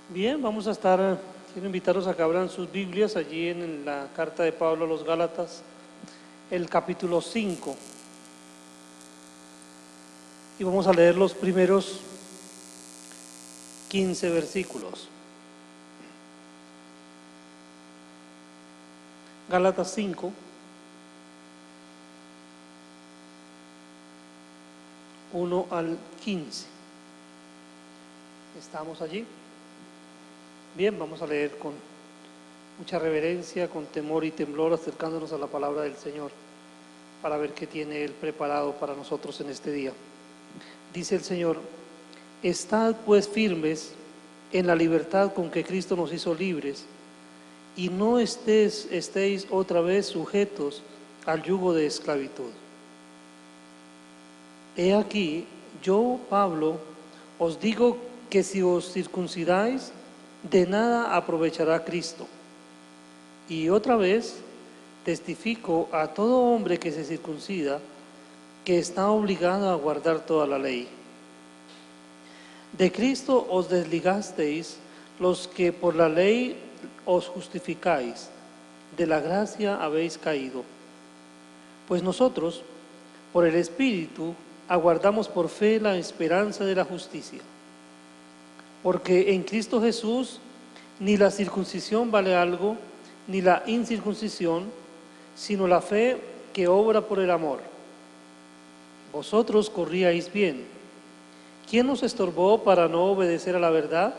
Bien, quiero invitarlos a que abran sus Biblias allí en la carta de Pablo a los Gálatas, el capítulo 5, y vamos a leer los primeros 15 versículos. Gálatas 5, 1 al 15. ¿Estamos allí? Bien, vamos a leer con mucha reverencia, con temor y temblor, acercándonos a la palabra del Señor, para ver qué tiene Él preparado para nosotros en este día. Dice el Señor: estad pues firmes en la libertad con que Cristo nos hizo libres, y no estéis otra vez sujetos al yugo de esclavitud. He aquí, yo, Pablo, os digo que si os circuncidáis, de nada aprovechará Cristo. Y otra vez testifico a todo hombre que se circuncida que está obligado a guardar toda la ley. De Cristo os desligasteis los que por la ley os justificáis, de la gracia habéis caído. Pues nosotros, por el Espíritu, aguardamos por fe la esperanza de la justicia. Porque en Cristo Jesús ni la circuncisión vale algo, ni la incircuncisión, sino la fe que obra por el amor. Vosotros corríais bien. ¿Quién os estorbó para no obedecer a la verdad?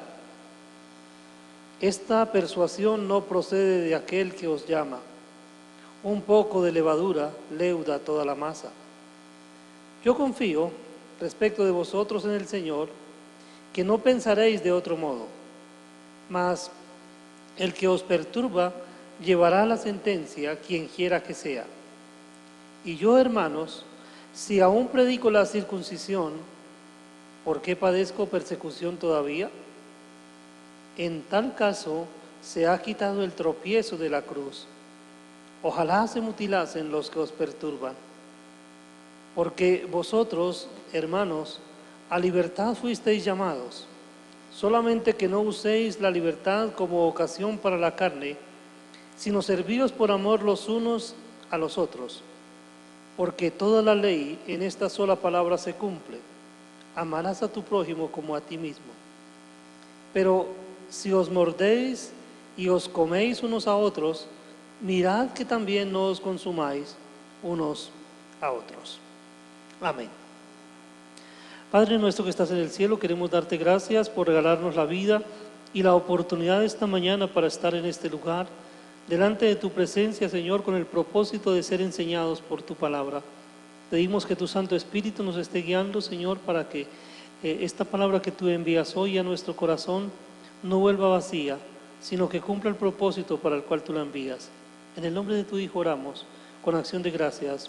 Esta persuasión no procede de aquel que os llama. Un poco de levadura leuda toda la masa. Yo confío, respecto de vosotros en el Señor, que no pensaréis de otro modo, mas el que os perturba llevará la sentencia, quien quiera que sea. Y yo, hermanos, si aún predico la circuncisión, ¿por qué padezco persecución todavía? En tal caso, se ha quitado el tropiezo de la cruz. Ojalá se mutilasen los que os perturban. Porque vosotros, hermanos, a libertad fuisteis llamados, solamente que no uséis la libertad como ocasión para la carne, sino servíos por amor los unos a los otros. Porque toda la ley en esta sola palabra se cumple: amarás a tu prójimo como a ti mismo. Pero si os mordéis y os coméis unos a otros, mirad que también no os consumáis unos a otros. Amén. Padre nuestro que estás en el cielo, queremos darte gracias por regalarnos la vida y la oportunidad esta mañana para estar en este lugar, delante de tu presencia, Señor, con el propósito de ser enseñados por tu palabra. Pedimos que tu Santo Espíritu nos esté guiando, Señor, para que esta palabra que tú envías hoy a nuestro corazón no vuelva vacía, sino que cumpla el propósito para el cual tú la envías. En el nombre de tu Hijo oramos, con acción de gracias.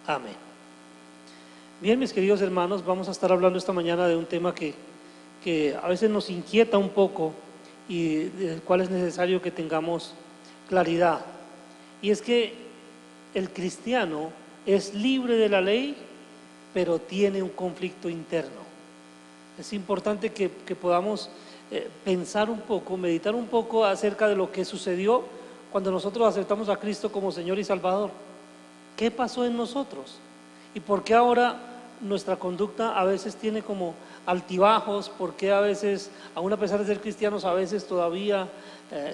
Amén. Bien, mis queridos hermanos, vamos a estar hablando esta mañana de un tema que a veces nos inquieta un poco y del cual es necesario que tengamos claridad. Y es que el cristiano es libre de la ley, pero tiene un conflicto interno. Es importante que podamos pensar un poco, meditar un poco acerca de lo que sucedió cuando nosotros aceptamos a Cristo como Señor y Salvador. ¿Qué pasó en nosotros? ¿Y por qué ahora nuestra conducta a veces tiene como altibajos? ¿Por qué a veces, aún a pesar de ser cristianos, a veces todavía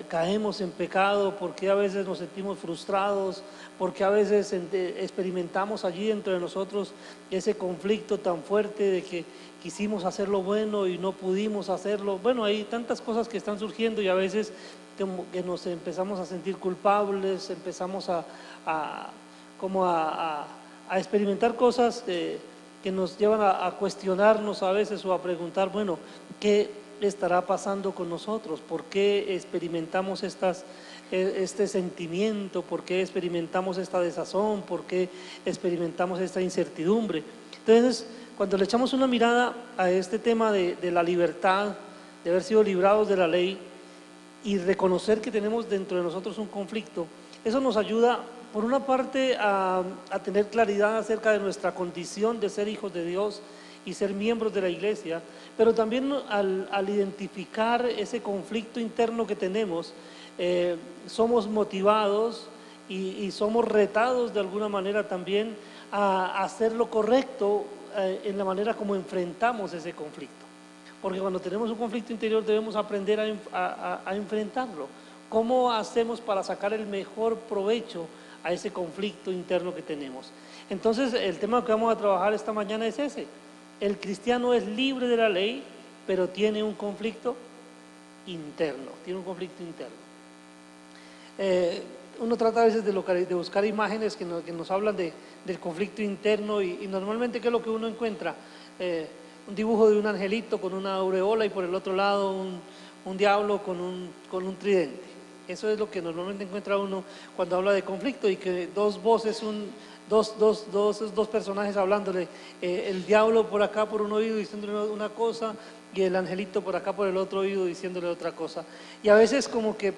caemos en pecado? ¿Por qué a veces nos sentimos frustrados? ¿Por qué a veces experimentamos allí dentro de nosotros ese conflicto tan fuerte de que quisimos hacer lo bueno y no pudimos hacerlo? Bueno, hay tantas cosas que están surgiendo y a veces que nos empezamos a sentir culpables, empezamos a experimentar cosas que nos llevan a cuestionarnos a veces o a preguntar, bueno, ¿qué estará pasando con nosotros? ¿Por qué experimentamos este sentimiento? ¿Por qué experimentamos esta desazón? ¿Por qué experimentamos esta incertidumbre? Entonces, cuando le echamos una mirada a este tema de la libertad, de haber sido librados de la ley y reconocer que tenemos dentro de nosotros un conflicto, eso nos ayuda, por una parte, a tener claridad acerca de nuestra condición de ser hijos de Dios y ser miembros de la iglesia, pero también al identificar ese conflicto interno que tenemos, somos motivados y somos retados de alguna manera también a hacer lo correcto en la manera como enfrentamos ese conflicto. Porque cuando tenemos un conflicto interior debemos aprender a enfrentarlo. ¿Cómo hacemos para sacar el mejor provecho a ese conflicto interno que tenemos? Entonces, el tema que vamos a trabajar esta mañana es ese. El cristiano es libre de la ley, pero tiene un conflicto interno, uno trata a veces de buscar imágenes que nos hablan del conflicto interno y normalmente, ¿qué es lo que uno encuentra? Un dibujo de un angelito con una aureola y por el otro lado un diablo con un tridente. Eso es lo que normalmente encuentra uno cuando habla de conflicto, y que dos voces, dos personajes hablándole, el diablo por acá por un oído diciéndole una cosa y el angelito por acá por el otro oído diciéndole otra cosa. Y a veces como que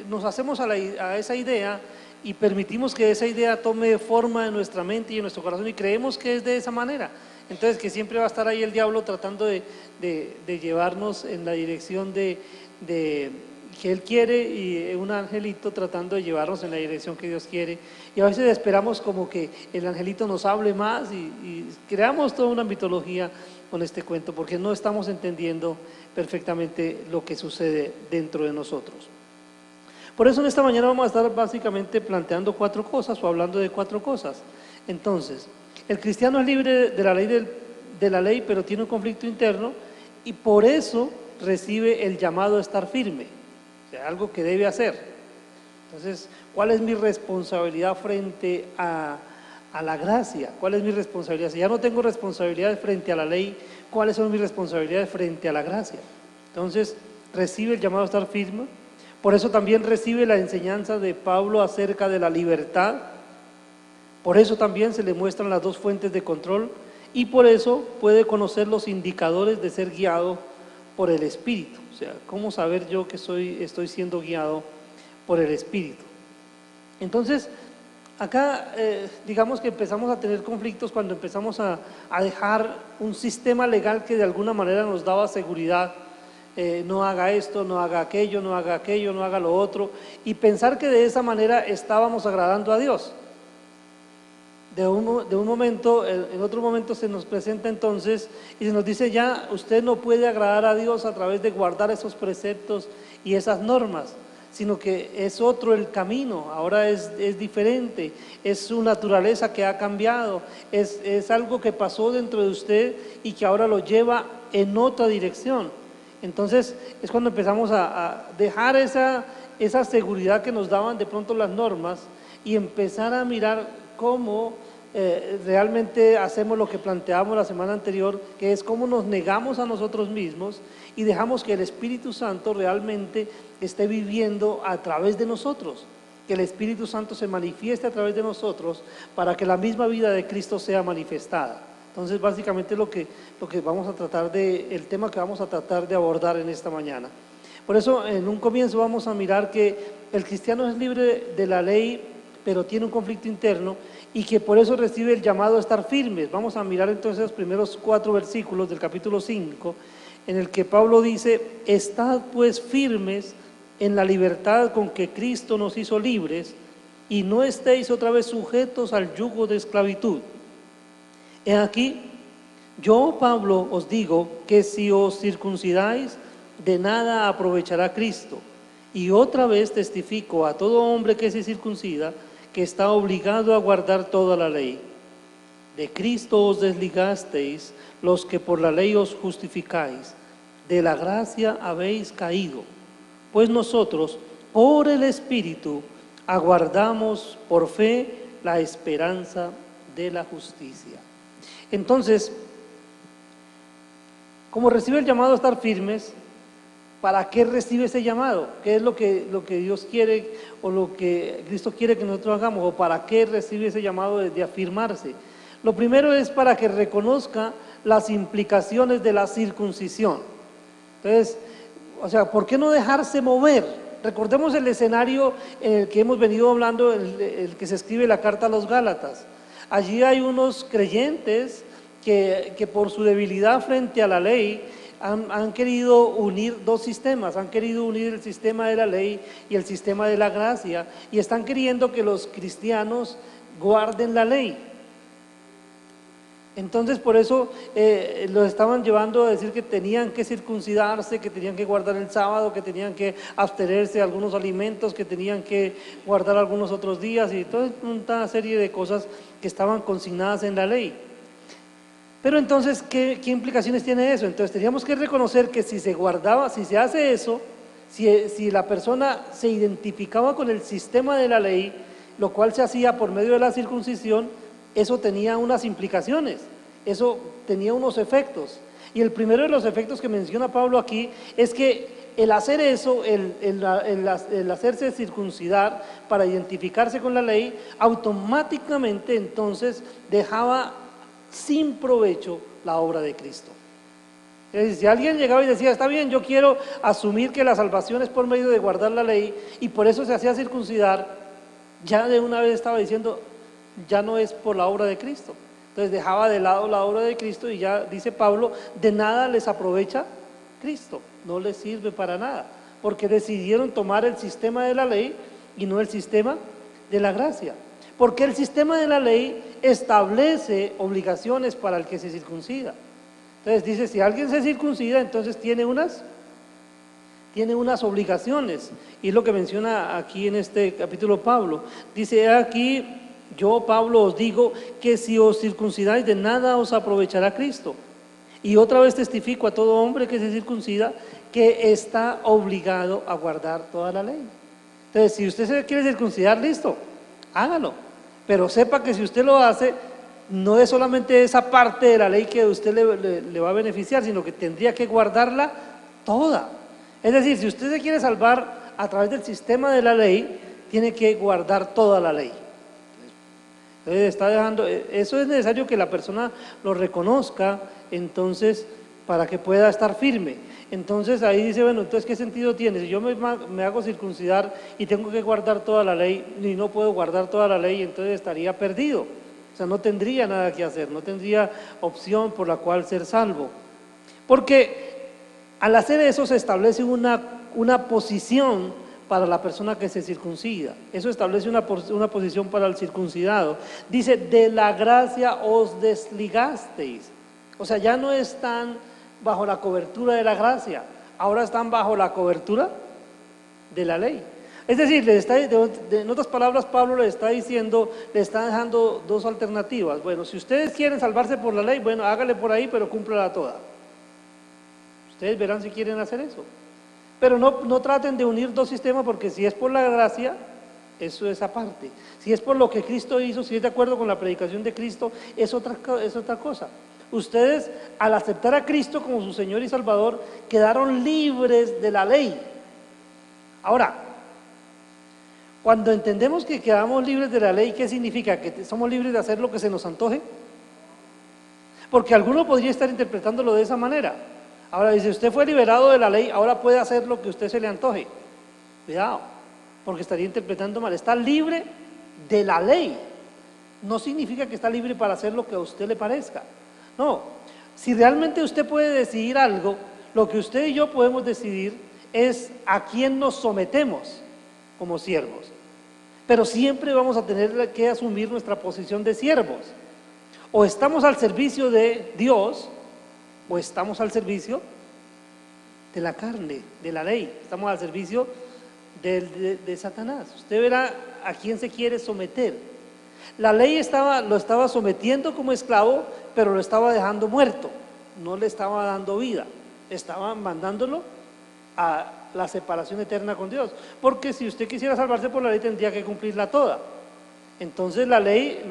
nos hacemos a esa idea y permitimos que esa idea tome forma en nuestra mente y en nuestro corazón y creemos que es de esa manera. Entonces, que siempre va a estar ahí el diablo tratando de llevarnos en la dirección de que Él quiere, y un angelito tratando de llevarnos en la dirección que Dios quiere. Y a veces esperamos como que el angelito nos hable más y creamos toda una mitología con este cuento, porque no estamos entendiendo perfectamente lo que sucede dentro de nosotros. Por eso en esta mañana vamos a estar básicamente planteando 4 cosas o hablando de 4 cosas. Entonces, el cristiano es libre de la ley, pero tiene un conflicto interno y por eso recibe el llamado a estar firme, o sea, algo que debe hacer. Entonces, ¿cuál es mi responsabilidad frente a la gracia? ¿Cuál es mi responsabilidad? Si ya no tengo responsabilidades frente a la ley, ¿cuáles son mis responsabilidades frente a la gracia? Entonces, recibe el llamado a estar firme. Por eso también recibe la enseñanza de Pablo acerca de la libertad. Por eso también se le muestran las 2 fuentes de control y por eso puede conocer los indicadores de ser guiado por el Espíritu. O sea, ¿cómo saber yo que estoy siendo guiado por el Espíritu? Entonces, acá digamos que empezamos a tener conflictos cuando empezamos a dejar un sistema legal que de alguna manera nos daba seguridad. No haga esto, no haga aquello, no haga lo otro, y pensar que de esa manera estábamos agradando a Dios. En otro momento se nos presenta entonces y se nos dice: ya usted no puede agradar a Dios a través de guardar esos preceptos y esas normas, sino que es otro el camino, ahora es diferente, es su naturaleza que ha cambiado, es algo que pasó dentro de usted y que ahora lo lleva en otra dirección. Entonces es cuando empezamos a dejar esa seguridad que nos daban de pronto las normas y empezar a mirar cómo realmente hacemos lo que planteamos la semana anterior, que es cómo nos negamos a nosotros mismos y dejamos que el Espíritu Santo realmente esté viviendo a través de nosotros, que el Espíritu Santo se manifieste a través de nosotros para que la misma vida de Cristo sea manifestada. Entonces, básicamente lo que vamos a tratar el tema que vamos a tratar de abordar en esta mañana. Por eso, en un comienzo vamos a mirar que el cristiano es libre de la ley, pero tiene un conflicto interno y que por eso recibe el llamado a estar firmes. Vamos a mirar entonces los primeros 4 versículos del capítulo 5, en el que Pablo dice: estad pues firmes en la libertad con que Cristo nos hizo libres, y no estéis otra vez sujetos al yugo de esclavitud. He aquí, yo, Pablo, os digo que si os circuncidáis, de nada aprovechará Cristo. Y otra vez testifico a todo hombre que se circuncida, que está obligado a guardar toda la ley. De Cristo os desligasteis los que por la ley os justificáis, de la gracia habéis caído. Pues nosotros, por el Espíritu, aguardamos por fe la esperanza de la justicia. Entonces, como recibe el llamado a estar firmes, ¿para qué recibe ese llamado? ¿Qué es lo que Dios quiere o lo que Cristo quiere que nosotros hagamos? ¿O para qué recibe ese llamado de afirmarse? Lo primero es para que reconozca las implicaciones de la circuncisión. Entonces, o sea, ¿por qué no dejarse mover? Recordemos el escenario en el que hemos venido hablando, el que se escribe la carta a los Gálatas. Allí hay unos creyentes que por su debilidad frente a la ley han querido unir dos sistemas, han querido unir el sistema de la ley y el sistema de la gracia, y están queriendo que los cristianos guarden la ley. Entonces por eso los estaban llevando a decir que tenían que circuncidarse, que tenían que guardar el sábado, que tenían que abstenerse de algunos alimentos, que tenían que guardar algunos otros días y toda una serie de cosas que estaban consignadas en la ley. Pero entonces, ¿qué implicaciones tiene eso? Entonces teníamos que reconocer que si se guardaba, si se hace eso, si la persona se identificaba con el sistema de la ley, lo cual se hacía por medio de la circuncisión, eso tenía unas implicaciones, eso tenía unos efectos. Y el primero de los efectos que menciona Pablo aquí es que el hacer eso, el hacerse circuncidar para identificarse con la ley, automáticamente entonces dejaba sin provecho la obra de Cristo. Es decir, si alguien llegaba y decía, está bien, yo quiero asumir que la salvación es por medio de guardar la ley y por eso se hacía circuncidar, ya de una vez estaba diciendo, ya no es por la obra de Cristo. Entonces dejaba de lado la obra de Cristo y ya dice Pablo, de nada les aprovecha Cristo, no les sirve para nada, porque decidieron tomar el sistema de la ley y no el sistema de la gracia. Porque el sistema de la ley establece obligaciones para el que se circuncida. Entonces dice, si alguien se circuncida, entonces tiene unas obligaciones. Y es lo que menciona aquí en este capítulo Pablo. Dice aquí, yo Pablo os digo que si os circuncidáis de nada os aprovechará Cristo. Y otra vez testifico a todo hombre que se circuncida que está obligado a guardar toda la ley. Entonces, si usted se quiere circuncidar, listo, hágalo. Pero sepa que si usted lo hace, no es solamente esa parte de la ley que a usted le va a beneficiar, sino que tendría que guardarla toda. Es decir, si usted se quiere salvar a través del sistema de la ley, tiene que guardar toda la ley. Entonces está dejando, eso es necesario que la persona lo reconozca, entonces, para que pueda estar firme. Entonces ahí dice, bueno, entonces ¿qué sentido tiene? Si yo me hago circuncidar y tengo que guardar toda la ley y no puedo guardar toda la ley, entonces estaría perdido. O sea, no tendría nada que hacer, no tendría opción por la cual ser salvo. Porque al hacer eso se establece una posición para la persona que se circuncida. Eso establece una posición para el circuncidado. Dice, de la gracia os desligasteis. O sea, ya no están bajo la cobertura de la gracia, ahora están bajo la cobertura de la ley. Es decir, en otras palabras, Pablo le está diciendo, le está dejando dos alternativas. Bueno, si ustedes quieren salvarse por la ley, bueno, hágale por ahí, pero cúmplala toda. Ustedes verán si quieren hacer eso. Pero no traten de unir dos sistemas, porque si es por la gracia, eso es aparte. Si es por lo que Cristo hizo, si es de acuerdo con la predicación de Cristo, es otra cosa. Ustedes, al aceptar a Cristo como su Señor y Salvador, quedaron libres de la ley. Ahora, cuando entendemos que quedamos libres de la ley, ¿qué significa? ¿Que somos libres de hacer lo que se nos antoje? Porque alguno podría estar interpretándolo de esa manera. Ahora dice, usted fue liberado de la ley, ahora puede hacer lo que usted se le antoje. Cuidado, porque estaría interpretando mal. Está libre de la ley. No significa que está libre para hacer lo que a usted le parezca. No, si realmente usted puede decidir algo, lo que usted y yo podemos decidir es a quién nos sometemos como siervos. Pero siempre vamos a tener que asumir nuestra posición de siervos. O estamos al servicio de Dios, o estamos al servicio de la carne, de la ley. Estamos al servicio de Satanás. Usted verá a quién se quiere someter. La ley lo estaba sometiendo como esclavo, pero lo estaba dejando muerto, no le estaba dando vida, estaba mandándolo a la separación eterna con Dios. Porque si usted quisiera salvarse por la ley, tendría que cumplirla toda. Entonces la ley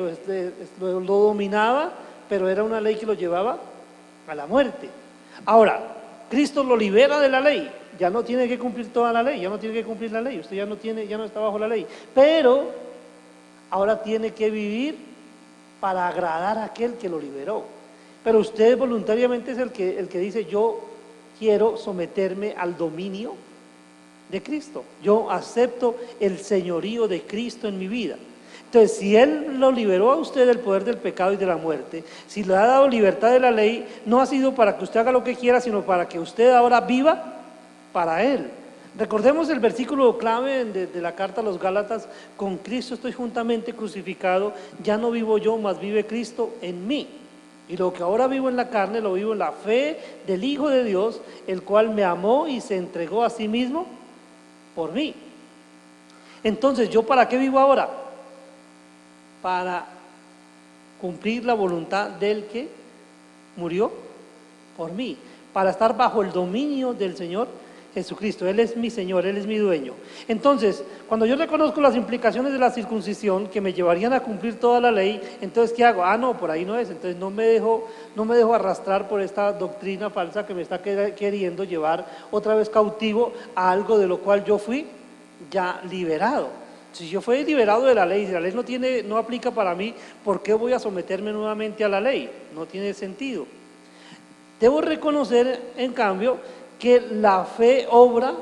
lo dominaba, pero era una ley que lo llevaba a la muerte. Ahora, Cristo lo libera de la ley, ya no tiene que cumplir toda la ley, ya no tiene que cumplir la ley, usted ya no está bajo la ley, pero ahora tiene que vivir para agradar a aquel que lo liberó. Pero usted voluntariamente es el que dice, yo quiero someterme al dominio de Cristo, yo acepto el señorío de Cristo en mi vida. Entonces, si Él lo liberó a usted del poder del pecado y de la muerte, si le ha dado libertad de la ley, no ha sido para que usted haga lo que quiera, sino para que usted ahora viva para Él. Recordemos el versículo clave de la carta a los Gálatas: con Cristo estoy juntamente crucificado, ya no vivo yo, mas vive Cristo en mí. Y lo que ahora vivo en la carne, lo vivo en la fe del Hijo de Dios, el cual me amó y se entregó a sí mismo por mí. Entonces, ¿yo para qué vivo ahora? Para cumplir la voluntad del que murió por mí, para estar bajo el dominio del Señor Jesucristo. Él es mi Señor, Él es mi dueño. Entonces, cuando yo reconozco las implicaciones de la circuncisión que me llevarían a cumplir toda la ley, entonces ¿qué hago? No, por ahí no es. Entonces no me dejo arrastrar por esta doctrina falsa que me está queriendo llevar otra vez cautivo a algo de lo cual yo fui ya liberado. Si yo fui liberado de la ley, si la ley no aplica para mí, ¿por qué voy a someterme nuevamente a la ley? No tiene sentido. Debo reconocer, en cambio, que la fe obra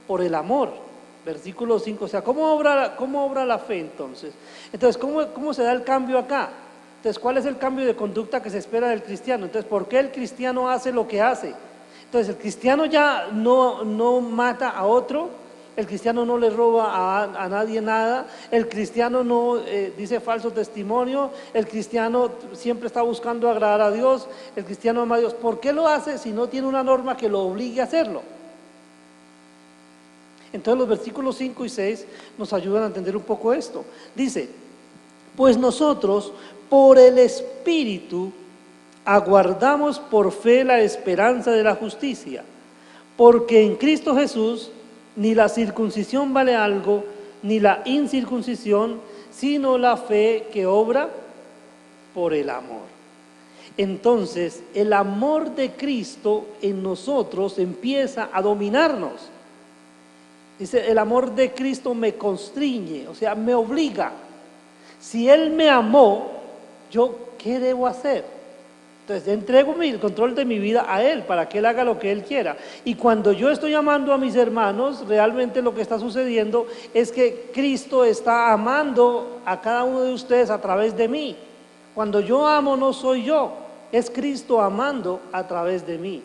por el amor. Versículo 5, o sea, ¿cómo obra la fe entonces? Entonces, ¿cómo se da el cambio acá? Entonces, ¿cuál es el cambio de conducta que se espera del cristiano? Entonces, ¿por qué el cristiano hace lo que hace? Entonces, el cristiano ya no mata a otro, el cristiano no le roba a nadie nada, el cristiano no dice falso testimonio, el cristiano siempre está buscando agradar a Dios, el cristiano ama a Dios. ¿Por qué lo hace si no tiene una norma que lo obligue a hacerlo? Entonces los versículos 5 y 6 nos ayudan a entender un poco esto. Dice: pues nosotros por el Espíritu aguardamos por fe la esperanza de la justicia, porque en Cristo Jesús ni la circuncisión vale algo, ni la incircuncisión, sino la fe que obra por el amor. Entonces, el amor de Cristo en nosotros empieza a dominarnos. Dice, el amor de Cristo me constriñe, o sea, me obliga. Si Él me amó, ¿yo qué debo hacer? Entonces, entrego el control de mi vida a Él para que Él haga lo que Él quiera. Y cuando yo estoy amando a mis hermanos, realmente lo que está sucediendo es que Cristo está amando a cada uno de ustedes a través de mí. Cuando yo amo, no soy yo, es Cristo amando a través de mí.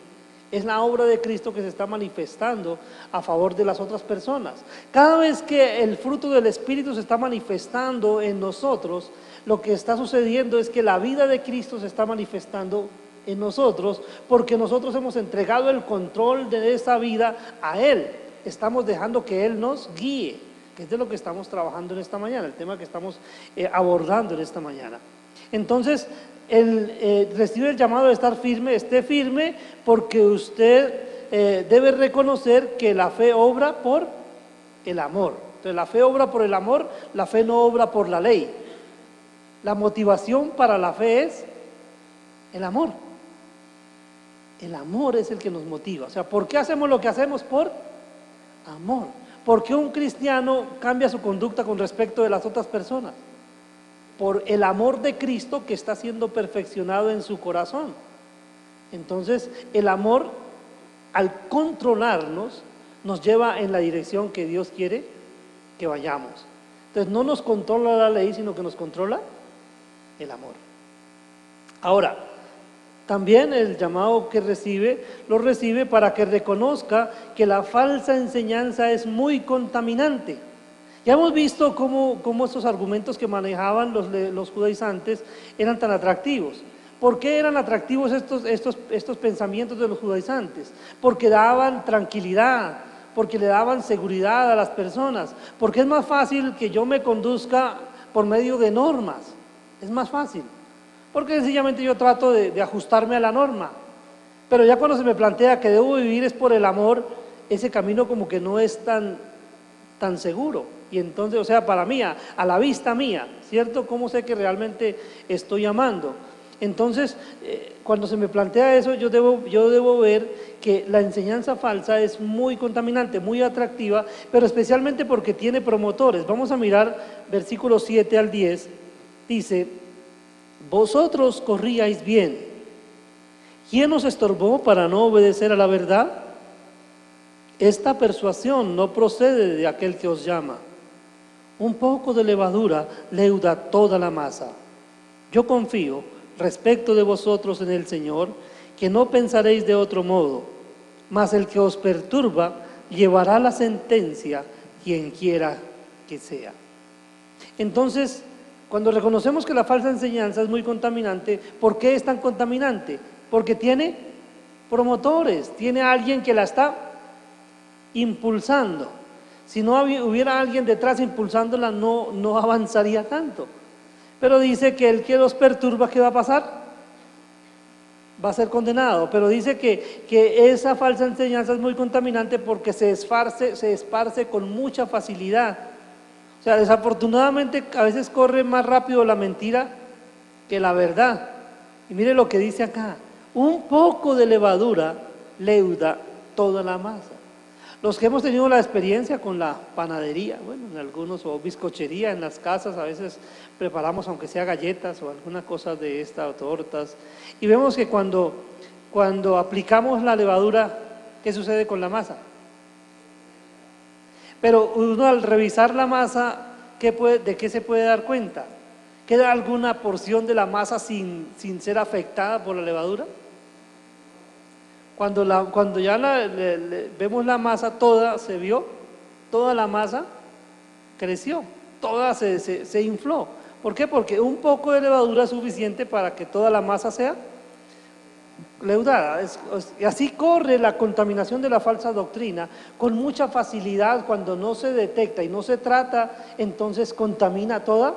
Es la obra de Cristo que se está manifestando a favor de las otras personas. Cada vez que el fruto del Espíritu se está manifestando en nosotros, lo que está sucediendo es que la vida de Cristo se está manifestando en nosotros, porque nosotros hemos entregado el control de esa vida a Él. Estamos dejando que Él nos guíe, que es de lo que estamos trabajando en esta mañana, el tema que estamos abordando en esta mañana. Entonces, recibe el llamado de estar firme, esté firme, porque usted debe reconocer que la fe obra por el amor. Entonces, la fe obra por el amor, la fe no obra por la ley. La motivación para la fe es el amor. El amor es el que nos motiva. O sea, ¿por qué hacemos lo que hacemos? Por amor. ¿Por qué un cristiano cambia su conducta con respecto de las otras personas? Por el amor de Cristo que está siendo perfeccionado en su corazón. Entonces, el amor, al controlarnos, nos lleva en la dirección que Dios quiere que vayamos. Entonces, no nos controla la ley, sino que nos controla el amor. Ahora, también el llamado que lo recibe para que reconozca que la falsa enseñanza es muy contaminante. Ya hemos visto cómo estos argumentos que manejaban los judaizantes eran tan atractivos. ¿Por qué eran atractivos estos pensamientos de los judaizantes? Porque daban tranquilidad, porque le daban seguridad a las personas, porque es más fácil que yo me conduzca por medio de normas. Es más fácil, porque sencillamente yo trato de ajustarme a la norma, pero ya cuando se me plantea que debo vivir es por el amor, ese camino como que no es tan seguro, y entonces, o sea, para mí, a la vista mía, ¿cierto? ¿Cómo sé que realmente estoy amando? Entonces, cuando se me plantea eso, yo debo ver que la enseñanza falsa es muy contaminante, muy atractiva, pero especialmente porque tiene promotores. Vamos a mirar versículos 7 al 10. Dice: vosotros corríais bien. ¿Quién os estorbó para no obedecer a la verdad? Esta persuasión no procede de aquel que os llama. Un poco de levadura leuda toda la masa. Yo confío respecto de vosotros en el Señor, que no pensaréis de otro modo, mas el que os perturba llevará la sentencia, quien quiera que sea. Entonces, cuando reconocemos que la falsa enseñanza es muy contaminante, ¿por qué es tan contaminante? Porque tiene promotores, tiene alguien que la está impulsando. Si no hubiera alguien detrás impulsándola, no avanzaría tanto. Pero dice que el que los perturba, ¿qué va a pasar? Va a ser condenado. Pero dice que esa falsa enseñanza es muy contaminante porque se esparce con mucha facilidad. O sea, desafortunadamente a veces corre más rápido la mentira que la verdad. Y mire lo que dice acá: un poco de levadura leuda toda la masa. Los que hemos tenido la experiencia con la panadería, bueno, en algunos, o bizcochería en las casas, a veces preparamos aunque sea galletas o alguna cosa de esta, o tortas, y vemos que cuando aplicamos la levadura, ¿qué sucede con la masa? Pero uno al revisar la masa, ¿de qué se puede dar cuenta? ¿Queda alguna porción de la masa sin ser afectada por la levadura? Cuando ya vemos la masa toda, se vio, toda la masa creció, toda se infló. ¿Por qué? Porque un poco de levadura es suficiente para que toda la masa sea leudada. Y así corre la contaminación de la falsa doctrina con mucha facilidad. Cuando no se detecta y no se trata, entonces contamina toda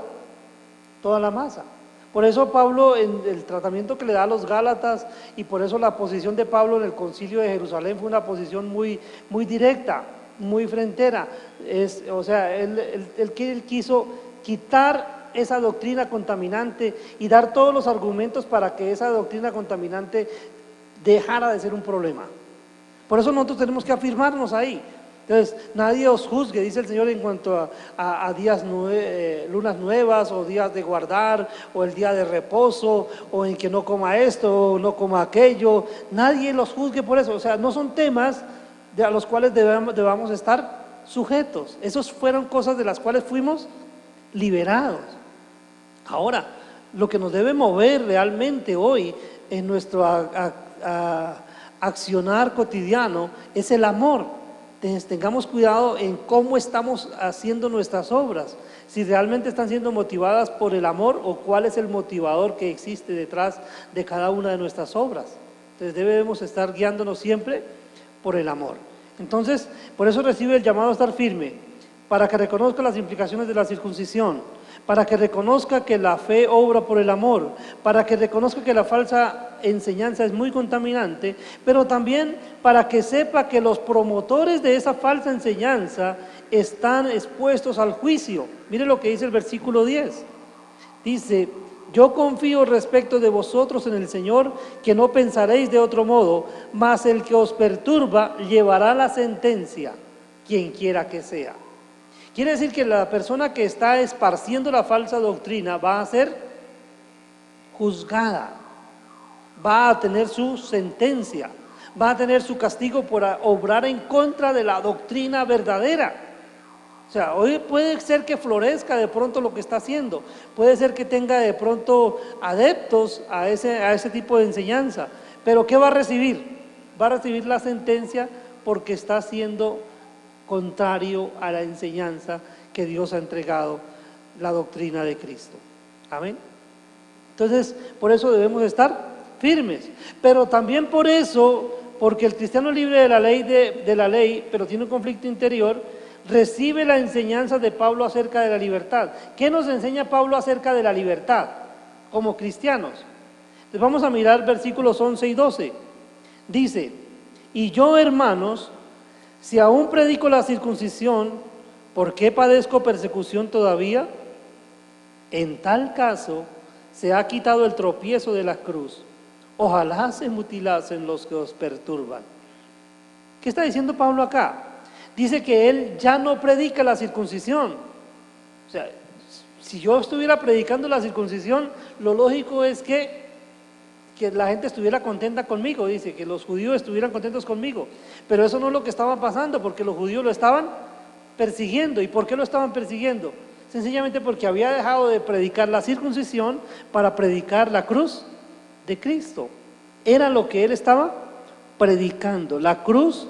la masa. Por eso Pablo, en el tratamiento que le da a los Gálatas, y por eso la posición de Pablo en el Concilio de Jerusalén fue una posición muy directa, muy frentera. O sea, él quiso quitar esa doctrina contaminante y dar todos los argumentos para que esa doctrina contaminante dejara de ser un problema. Por eso nosotros tenemos que afirmarnos ahí. Entonces, nadie os juzgue, dice el Señor, en cuanto a días, lunas nuevas, o días de guardar, o el día de reposo, o en que no coma esto, o no coma aquello. Nadie los juzgue por eso. O sea, no son temas a los cuales debamos estar sujetos. Esos fueron cosas de las cuales fuimos liberados. Ahora, lo que nos debe mover realmente hoy en nuestro accionar cotidiano es el amor. Tengamos cuidado en cómo estamos haciendo nuestras obras, si realmente están siendo motivadas por el amor o cuál es el motivador que existe detrás de cada una de nuestras obras. Entonces debemos estar guiándonos siempre por el amor. Entonces, por eso recibe el llamado a estar firme, para que reconozca las implicaciones de la circuncisión, para que reconozca que la fe obra por el amor, para que reconozca que la falsa enseñanza es muy contaminante, pero también para que sepa que los promotores de esa falsa enseñanza están expuestos al juicio. Mire lo que dice el versículo 10. Dice: yo confío respecto de vosotros en el Señor, que no pensaréis de otro modo, mas el que os perturba llevará la sentencia, quien quiera que sea. Quiere decir que la persona que está esparciendo la falsa doctrina va a ser juzgada, va a tener su sentencia, va a tener su castigo por obrar en contra de la doctrina verdadera. O sea, hoy puede ser que florezca de pronto lo que está haciendo, puede ser que tenga de pronto adeptos a ese tipo de enseñanza, pero ¿qué va a recibir? Va a recibir la sentencia porque está haciendo contrario a la enseñanza que Dios ha entregado, la doctrina de Cristo. Amén. Entonces, por eso debemos estar firmes, pero también por eso, porque el cristiano libre de la ley, pero tiene un conflicto interior, recibe la enseñanza de Pablo acerca de la libertad. ¿Qué nos enseña Pablo acerca de la libertad como cristianos? Entonces vamos a mirar versículos 11 y 12. Dice: y yo, hermanos, si aún predico la circuncisión, ¿por qué padezco persecución todavía? En tal caso, se ha quitado el tropiezo de la cruz. Ojalá se mutilasen los que os perturban. ¿Qué está diciendo Pablo acá? Dice que él ya no predica la circuncisión. O sea, si yo estuviera predicando la circuncisión, lo lógico es que la gente estuviera contenta conmigo, dice, que los judíos estuvieran contentos conmigo, pero eso no es lo que estaba pasando, porque los judíos lo estaban persiguiendo. ¿Y por qué lo estaban persiguiendo? Sencillamente porque había dejado de predicar la circuncisión para predicar la cruz de Cristo. Era lo que él estaba predicando, la cruz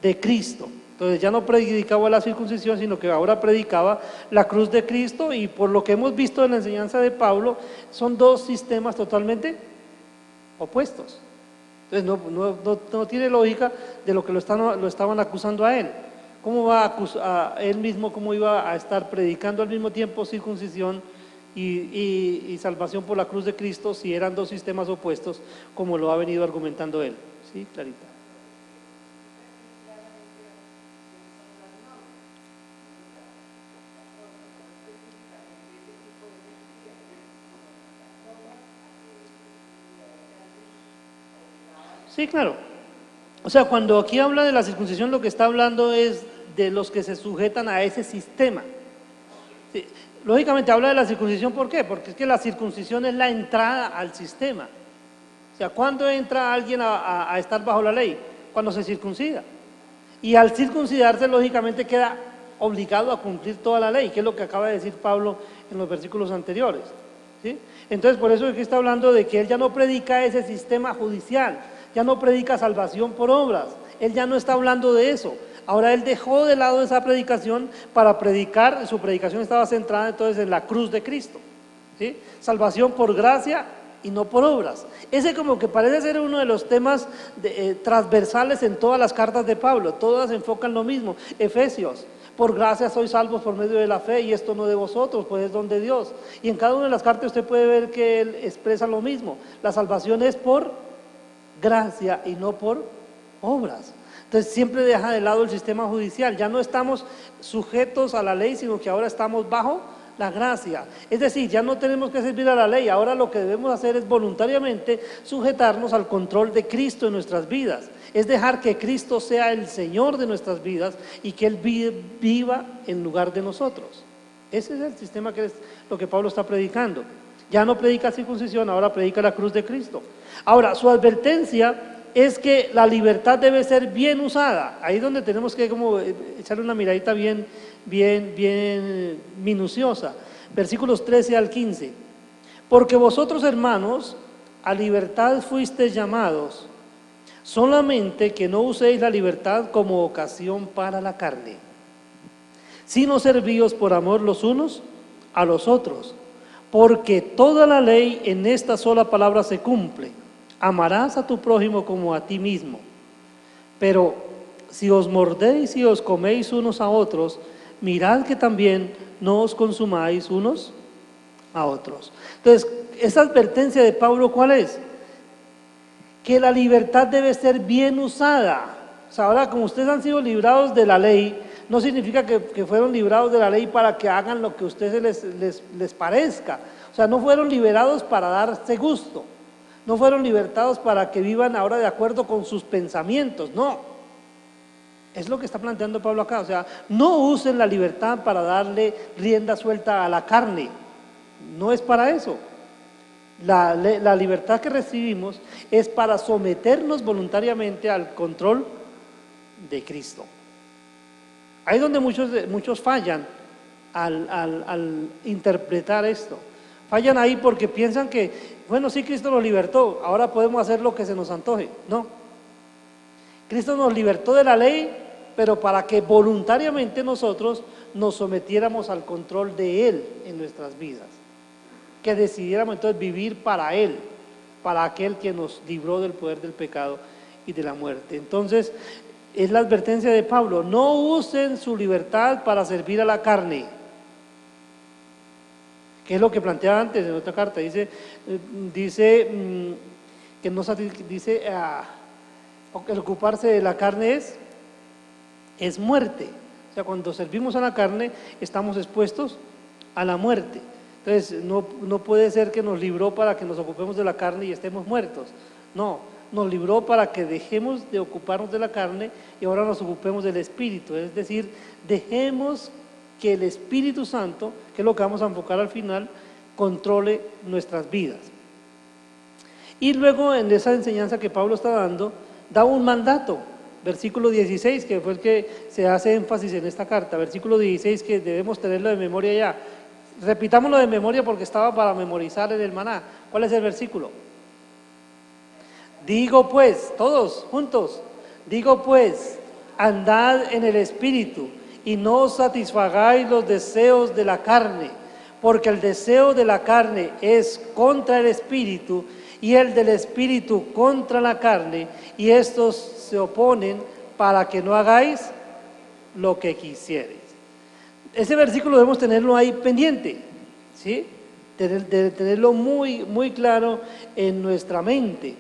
de Cristo. Entonces ya no predicaba la circuncisión, sino que ahora predicaba la cruz de Cristo, y por lo que hemos visto en la enseñanza de Pablo, son dos sistemas totalmente opuestos. Entonces no tiene lógica de lo que lo estaban acusando a él. ¿Cómo va a acusar a él mismo, cómo iba a estar predicando al mismo tiempo circuncisión y salvación por la cruz de Cristo si eran dos sistemas opuestos, como lo ha venido argumentando él? ¿Sí, Clarita? Sí, claro. O sea, cuando aquí habla de la circuncisión, lo que está hablando es de los que se sujetan a ese sistema. Sí, lógicamente habla de la circuncisión, ¿por qué? Porque es que la circuncisión es la entrada al sistema. O sea, ¿cuándo entra alguien a estar bajo la ley? Cuando se circuncida. Y al circuncidarse, lógicamente queda obligado a cumplir toda la ley, que es lo que acaba de decir Pablo en los versículos anteriores. ¿Sí? Entonces, por eso aquí está hablando de que él ya no predica ese sistema judicial, ya no predica salvación por obras, él ya no está hablando de eso. Ahora él dejó de lado esa predicación para predicar, su predicación estaba centrada entonces en la cruz de Cristo, ¿sí? Salvación por gracia y no por obras. Ese como que parece ser uno de los temas transversales en todas las cartas de Pablo, todas enfocan lo mismo. Efesios: por gracia sois salvos por medio de la fe, y esto no de vosotros, pues es don de Dios. Y en cada una de las cartas usted puede ver que él expresa lo mismo. La salvación es por gracia y no por obras. Entonces siempre deja de lado el sistema judicial. Ya no estamos sujetos a la ley, sino que ahora estamos bajo la gracia. Es decir, ya no tenemos que servir a la ley. Ahora lo que debemos hacer es voluntariamente sujetarnos al control de Cristo en nuestras vidas. Es dejar que Cristo sea el Señor de nuestras vidas y que Él viva en lugar de nosotros. Ese es el sistema que es lo que Pablo está predicando. Ya no predica circuncisión, ahora predica la cruz de Cristo. Ahora, su advertencia es que la libertad debe ser bien usada. Ahí es donde tenemos que como echarle una miradita bien minuciosa. Versículos 13 al 15. Porque vosotros, hermanos, a libertad fuisteis llamados, solamente que no uséis la libertad como ocasión para la carne, sino servíos por amor los unos a los otros. Porque toda la ley en esta sola palabra se cumple: amarás a tu prójimo como a ti mismo. Pero si os mordéis y os coméis unos a otros, mirad que también no os consumáis unos a otros. Entonces, esa advertencia de Pablo, ¿cuál es? Que la libertad debe ser bien usada. O sea, ahora, como ustedes han sido librados de la ley, no significa que fueron librados de la ley para que hagan lo que a ustedes les parezca. O sea, no fueron liberados para darse gusto, no fueron libertados para que vivan ahora de acuerdo con sus pensamientos, no. Es lo que está planteando Pablo acá. O sea, no usen la libertad para darle rienda suelta a la carne, no es para eso. La libertad que recibimos es para someternos voluntariamente al control de Cristo. Ahí es donde muchos fallan al interpretar esto. Fallan ahí porque piensan que, bueno, sí, Cristo nos libertó, ahora podemos hacer lo que se nos antoje. No. Cristo nos libertó de la ley, pero para que voluntariamente nosotros nos sometiéramos al control de Él en nuestras vidas. Que decidiéramos entonces vivir para Él, para aquel que nos libró del poder del pecado y de la muerte. Entonces, es la advertencia de Pablo: no usen su libertad para servir a la carne, que es lo que planteaba antes en otra carta. Dice que no dice el ocuparse de la carne es muerte. O sea, cuando servimos a la carne estamos expuestos a la muerte. Entonces no puede ser que nos libró para que nos ocupemos de la carne y estemos muertos. No, nos libró para que dejemos de ocuparnos de la carne y ahora nos ocupemos del Espíritu. Es decir, dejemos que el Espíritu Santo, que es lo que vamos a enfocar al final, controle nuestras vidas. Y luego, en esa enseñanza que Pablo está dando, da un mandato. versículo 16, que fue el que se hace énfasis en esta carta, versículo 16, que debemos tenerlo de memoria ya. Repitámoslo de memoria porque estaba para memorizar en el maná. ¿Cuál es el versículo? Digo pues, todos juntos, digo pues, andad en el Espíritu y no satisfagáis los deseos de la carne, porque el deseo de la carne es contra el Espíritu y el del Espíritu contra la carne, y estos se oponen para que no hagáis lo que quisierais. Ese versículo debemos tenerlo ahí pendiente, ¿sí? Tenerlo muy, muy claro en nuestra mente,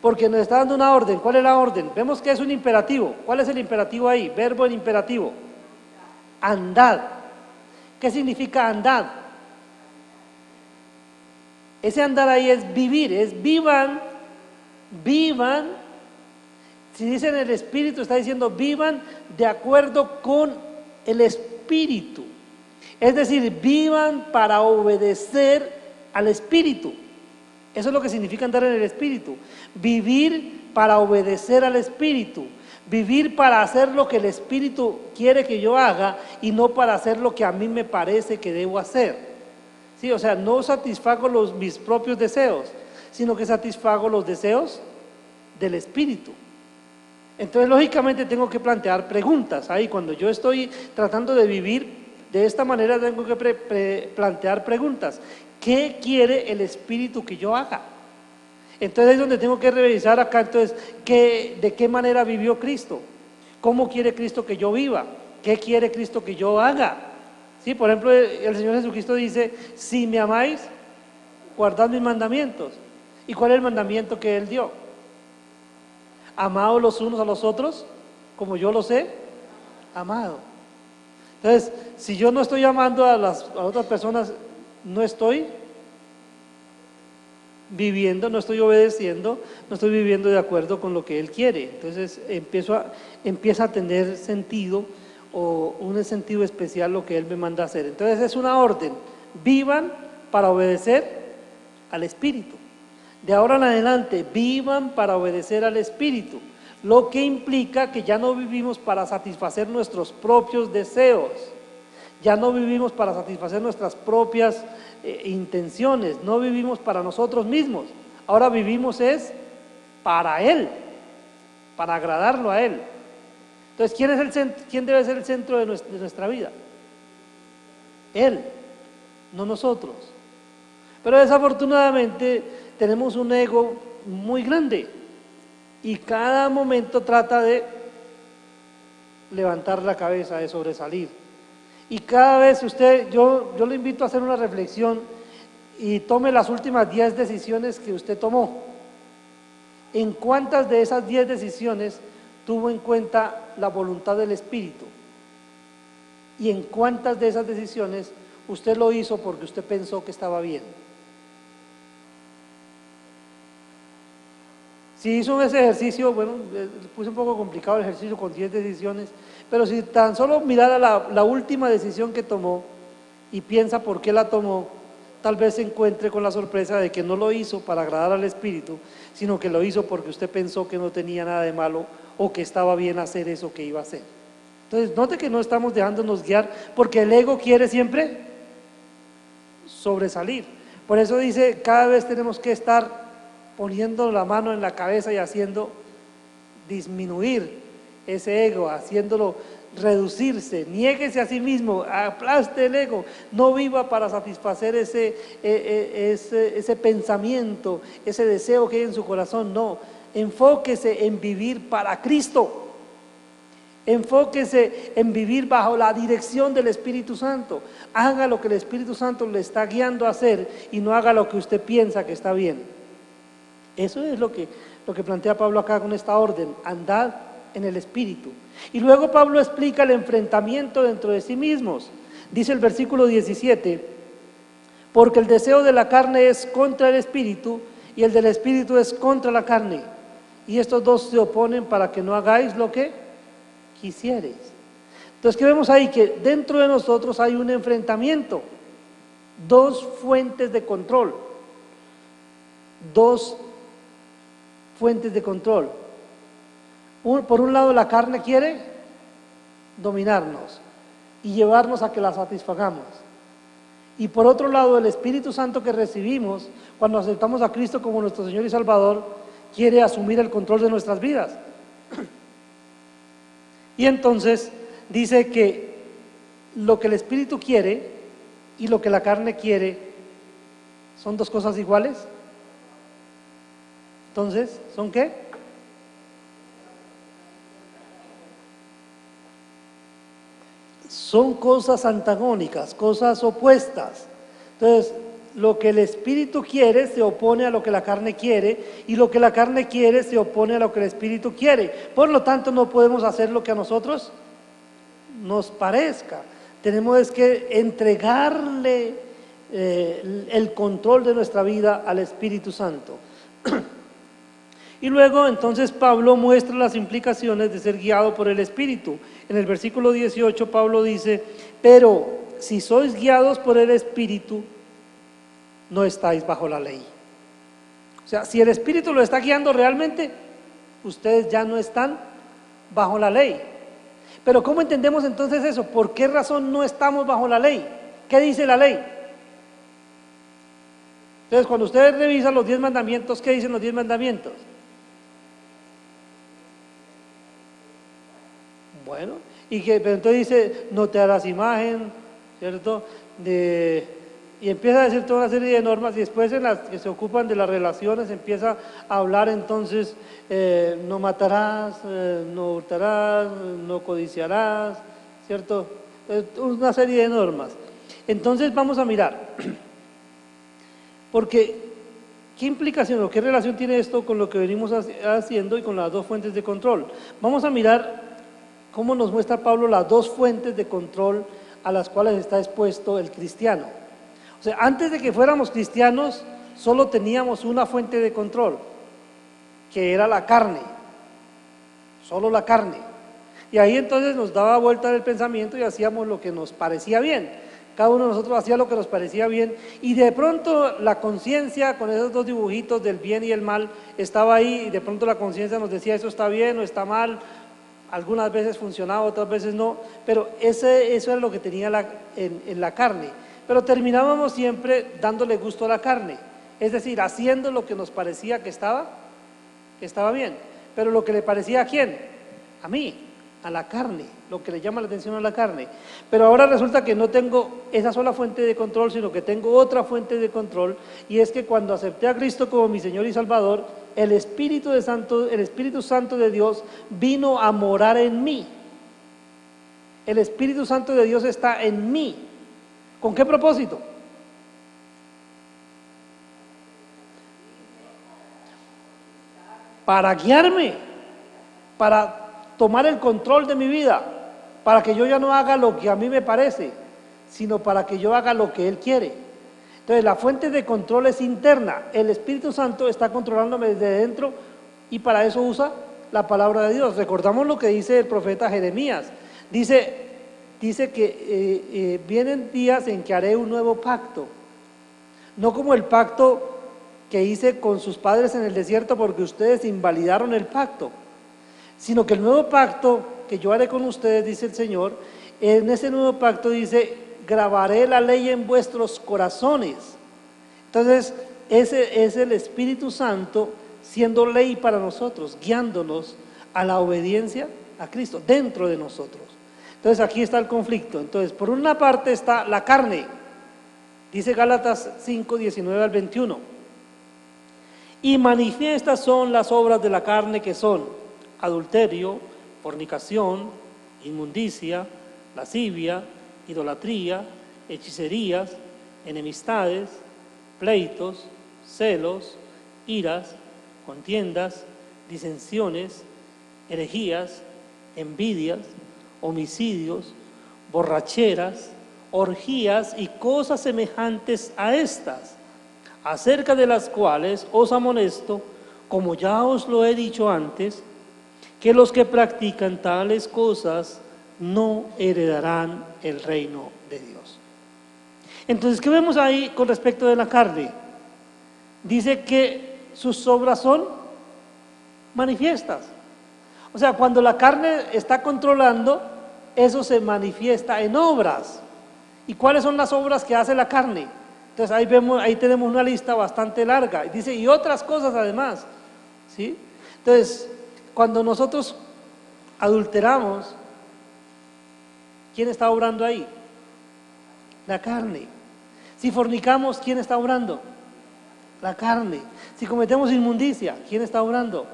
porque nos está dando una orden. ¿Cuál es la orden? Vemos que es un imperativo. ¿Cuál es el imperativo ahí? Verbo en imperativo. Andad. ¿Qué significa andad? Ese andar ahí es vivir, es vivan, vivan. Si dicen el Espíritu, está diciendo vivan de acuerdo con el Espíritu. Es decir, vivan para obedecer al Espíritu. Eso es lo que significa andar en el Espíritu. Vivir para obedecer al Espíritu. Vivir para hacer lo que el Espíritu quiere que yo haga y no para hacer lo que a mí me parece que debo hacer. Sí, o sea, no satisfago mis propios deseos, sino que satisfago los deseos del Espíritu. Entonces, lógicamente, tengo que plantear preguntas. Ahí, cuando yo estoy tratando de vivir de esta manera, tengo que plantear preguntas. ¿Qué quiere el Espíritu que yo haga? Entonces, es donde tengo que revisar acá, entonces, ¿de qué manera vivió Cristo? ¿Cómo quiere Cristo que yo viva? ¿Qué quiere Cristo que yo haga? Sí, por ejemplo, el Señor Jesucristo dice, si me amáis, guardad mis mandamientos. ¿Y cuál es el mandamiento que Él dio? Amados los unos a los otros, como yo los he amado. Entonces, si yo no estoy amando a otras personas, no estoy viviendo, no estoy obedeciendo, no estoy viviendo de acuerdo con lo que Él quiere. Entonces empieza a tener sentido o un sentido especial lo que Él me manda a hacer. Entonces es una orden, vivan para obedecer al Espíritu. De ahora en adelante, vivan para obedecer al Espíritu, lo que implica que ya no vivimos para satisfacer nuestros propios deseos, ya no vivimos para satisfacer nuestras propias intenciones, no vivimos para nosotros mismos, ahora vivimos es para Él, para agradarlo a Él. Entonces, ¿quién debe ser el centro de nuestra vida? Él, no nosotros. Pero desafortunadamente tenemos un ego muy grande y cada momento trata de levantar la cabeza, de sobresalir. Y cada vez yo le invito a hacer una reflexión y tome las últimas 10 decisiones que usted tomó. ¿En cuántas de esas 10 decisiones tuvo en cuenta la voluntad del Espíritu? ¿Y en cuántas de esas decisiones usted lo hizo porque usted pensó que estaba bien? Si hizo ese ejercicio, bueno, puse un poco complicado el ejercicio con 10 decisiones, pero si tan solo mirara la última decisión que tomó y piensa por qué la tomó, tal vez se encuentre con la sorpresa de que no lo hizo para agradar al Espíritu, sino que lo hizo porque usted pensó que no tenía nada de malo o que estaba bien hacer eso que iba a hacer. Entonces, note que no estamos dejándonos guiar porque el ego quiere siempre sobresalir. Por eso dice, cada vez tenemos que estar poniendo la mano en la cabeza y haciendo disminuir ese ego, haciéndolo reducirse, niéguese a sí mismo, aplaste el ego, no viva para satisfacer ese pensamiento, ese deseo que hay en su corazón, no, enfóquese en vivir para Cristo, enfóquese en vivir bajo la dirección del Espíritu Santo, haga lo que el Espíritu Santo le está guiando a hacer y no haga lo que usted piensa que está bien. Eso es lo que plantea Pablo acá con esta orden, andad en el Espíritu. Y luego Pablo explica el enfrentamiento dentro de sí mismos. Dice el versículo 17, porque el deseo de la carne es contra el Espíritu y el del Espíritu es contra la carne. Y estos dos se oponen para que no hagáis lo que quisiereis. Entonces, ¿qué vemos ahí? Que dentro de nosotros hay un enfrentamiento, dos fuentes de control, dos fuentes de control. Por un lado, la carne quiere dominarnos y llevarnos a que la satisfagamos. Y por otro lado, el Espíritu Santo que recibimos cuando aceptamos a Cristo como nuestro Señor y Salvador, quiere asumir el control de nuestras vidas. Y entonces dice que lo que el Espíritu quiere y lo que la carne quiere son dos cosas iguales. Entonces, ¿son qué? Son cosas antagónicas, cosas opuestas. Entonces, lo que el Espíritu quiere se opone a lo que la carne quiere, y lo que la carne quiere se opone a lo que el Espíritu quiere. Por lo tanto, no podemos hacer lo que a nosotros nos parezca. Tenemos que entregarle el control de nuestra vida al Espíritu Santo. Y luego entonces Pablo muestra las implicaciones de ser guiado por el Espíritu. En el versículo 18 Pablo dice: pero si sois guiados por el Espíritu, no estáis bajo la ley. O sea, si el Espíritu lo está guiando realmente, ustedes ya no están bajo la ley. Pero ¿cómo entendemos entonces eso? ¿Por qué razón no estamos bajo la ley? ¿Qué dice la ley? Entonces, cuando ustedes revisan los 10 mandamientos, ¿qué dicen los 10 mandamientos? Bueno, pero entonces dice: no te harás imagen, ¿cierto? Y empieza a decir toda una serie de normas, y después en las que se ocupan de las relaciones empieza a hablar entonces: no matarás, no hurtarás, no codiciarás, ¿cierto? Una serie de normas. Entonces vamos a mirar, porque ¿qué implicación o qué relación tiene esto con lo que venimos haciendo y con las dos fuentes de control? Vamos a mirar cómo nos muestra Pablo las dos fuentes de control a las cuales está expuesto el cristiano. O sea, antes de que fuéramos cristianos, solo teníamos una fuente de control, que era la carne, solo la carne. Y ahí entonces nos daba vuelta el pensamiento y hacíamos lo que nos parecía bien. Cada uno de nosotros hacía lo que nos parecía bien, y de pronto la conciencia, con esos dos dibujitos del bien y el mal, estaba ahí, y de pronto la conciencia nos decía: eso está bien o está mal. Algunas veces funcionaba, otras veces no, pero eso era lo que tenía en la carne. Pero terminábamos siempre dándole gusto a la carne, es decir, haciendo lo que nos parecía que estaba bien. Pero lo que le parecía, ¿a quién? A mí, a la carne, lo que le llama la atención a la carne. Pero ahora resulta que no tengo esa sola fuente de control, sino que tengo otra fuente de control, y es que cuando acepté a Cristo como mi Señor y Salvador, el Espíritu Santo de Dios vino a morar en mí. El Espíritu Santo de Dios está en mí. ¿Con qué propósito? Para guiarme, para tomar el control de mi vida, para que yo ya no haga lo que a mí me parece, sino para que yo haga lo que Él quiere. Entonces, la fuente de control es interna. El Espíritu Santo está controlándome desde dentro, y para eso usa la palabra de Dios. Recordamos lo que dice el profeta Jeremías. Dice que vienen días en que haré un nuevo pacto, no como el pacto que hice con sus padres en el desierto, porque ustedes invalidaron el pacto, sino que el nuevo pacto que yo haré con ustedes, dice el Señor. En ese nuevo pacto dice: grabaré la ley en vuestros corazones. Entonces, ese es el Espíritu Santo siendo ley para nosotros, guiándonos a la obediencia a Cristo dentro de nosotros. Entonces, aquí está el conflicto. Entonces, por una parte está la carne, dice Gálatas 5, 19 al 21. Y manifiestas son las obras de la carne, que son adulterio, fornicación, inmundicia, lascivia, idolatría, hechicerías, enemistades, pleitos, celos, iras, contiendas, disensiones, herejías, envidias, homicidios, borracheras, orgías y cosas semejantes a estas, acerca de las cuales os amonesto, como ya os lo he dicho antes, que los que practican tales cosas no heredarán el reino de Dios. Entonces, ¿qué vemos ahí con respecto de la carne? Dice que sus obras son manifiestas. O sea, cuando la carne está controlando, eso se manifiesta en obras. ¿Y cuáles son las obras que hace la carne? Entonces ahí tenemos una lista bastante larga. Y dice, y otras cosas además, ¿sí? Entonces, cuando nosotros adulteramos, ¿quién está obrando ahí? La carne. Si fornicamos, ¿quién está obrando? La carne. Si cometemos inmundicia, ¿quién está obrando?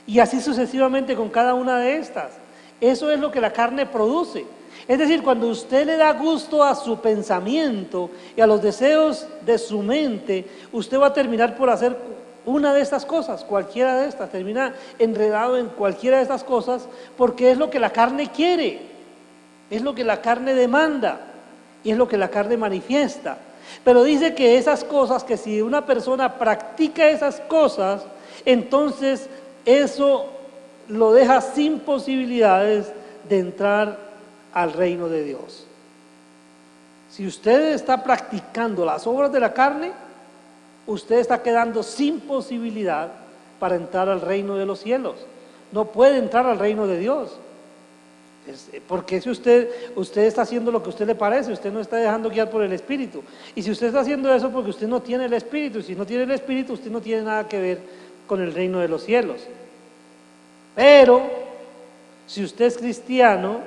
Y así sucesivamente con cada una de estas. Eso es lo que la carne produce. Es decir, cuando usted le da gusto a su pensamiento y a los deseos de su mente, usted va a terminar por hacer una de estas cosas, cualquiera de estas, termina enredado en cualquiera de estas cosas, porque es lo que la carne quiere, es lo que la carne demanda y es lo que la carne manifiesta. Pero dice que esas cosas, que si una persona practica esas cosas, entonces eso lo deja sin posibilidades de entrar al reino de Dios. Si usted está practicando las obras de la carne, usted está quedando sin posibilidad para entrar al reino de los cielos. No puede entrar al reino de Dios. Porque si usted está haciendo lo que a usted le parece, usted no está dejando guiar por el Espíritu. Y si usted está haciendo eso, porque usted no tiene el Espíritu, y si no tiene el Espíritu, usted no tiene nada que ver con el reino de los cielos. Pero, si usted es cristiano,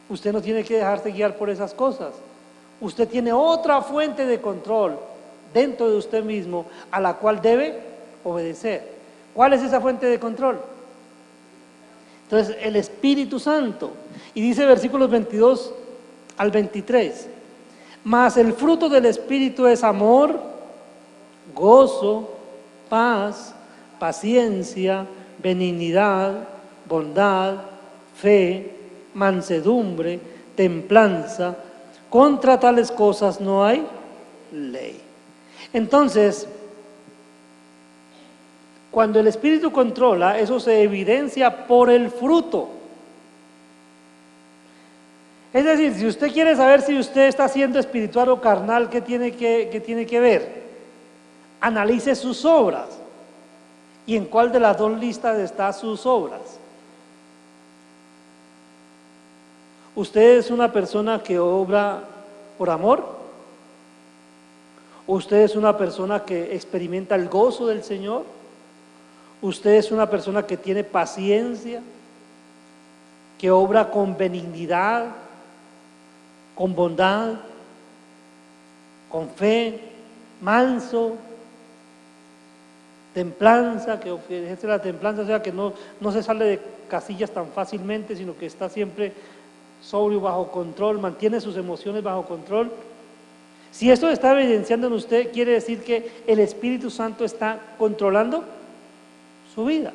usted no tiene que dejarse guiar por esas cosas. Usted tiene otra fuente de control dentro de usted mismo a la cual debe obedecer. ¿Cuál es esa fuente de control? Entonces, el Espíritu Santo. Y dice versículos 22 al 23. Mas el fruto del Espíritu es amor, gozo, paz, paciencia, benignidad, bondad, fe, mansedumbre, templanza. Contra tales cosas no hay ley. Entonces, cuando el Espíritu controla, eso se evidencia por el fruto. Es decir, si usted quiere saber si usted está siendo espiritual o carnal, ¿qué tiene que ver? Analice sus obras. ¿Y en cuál de las dos listas están sus obras? ¿Usted es una persona que obra por amor? ¿O usted es una persona que experimenta el gozo del Señor? ¿Usted es una persona que tiene paciencia, que obra con benignidad, con bondad, con fe, manso, templanza, que ejerce la templanza, o sea que no se sale de casillas tan fácilmente, sino que está siempre sobrio, bajo control, mantiene sus emociones bajo control? Si esto está evidenciando en usted, quiere decir que el Espíritu Santo está controlando su vida.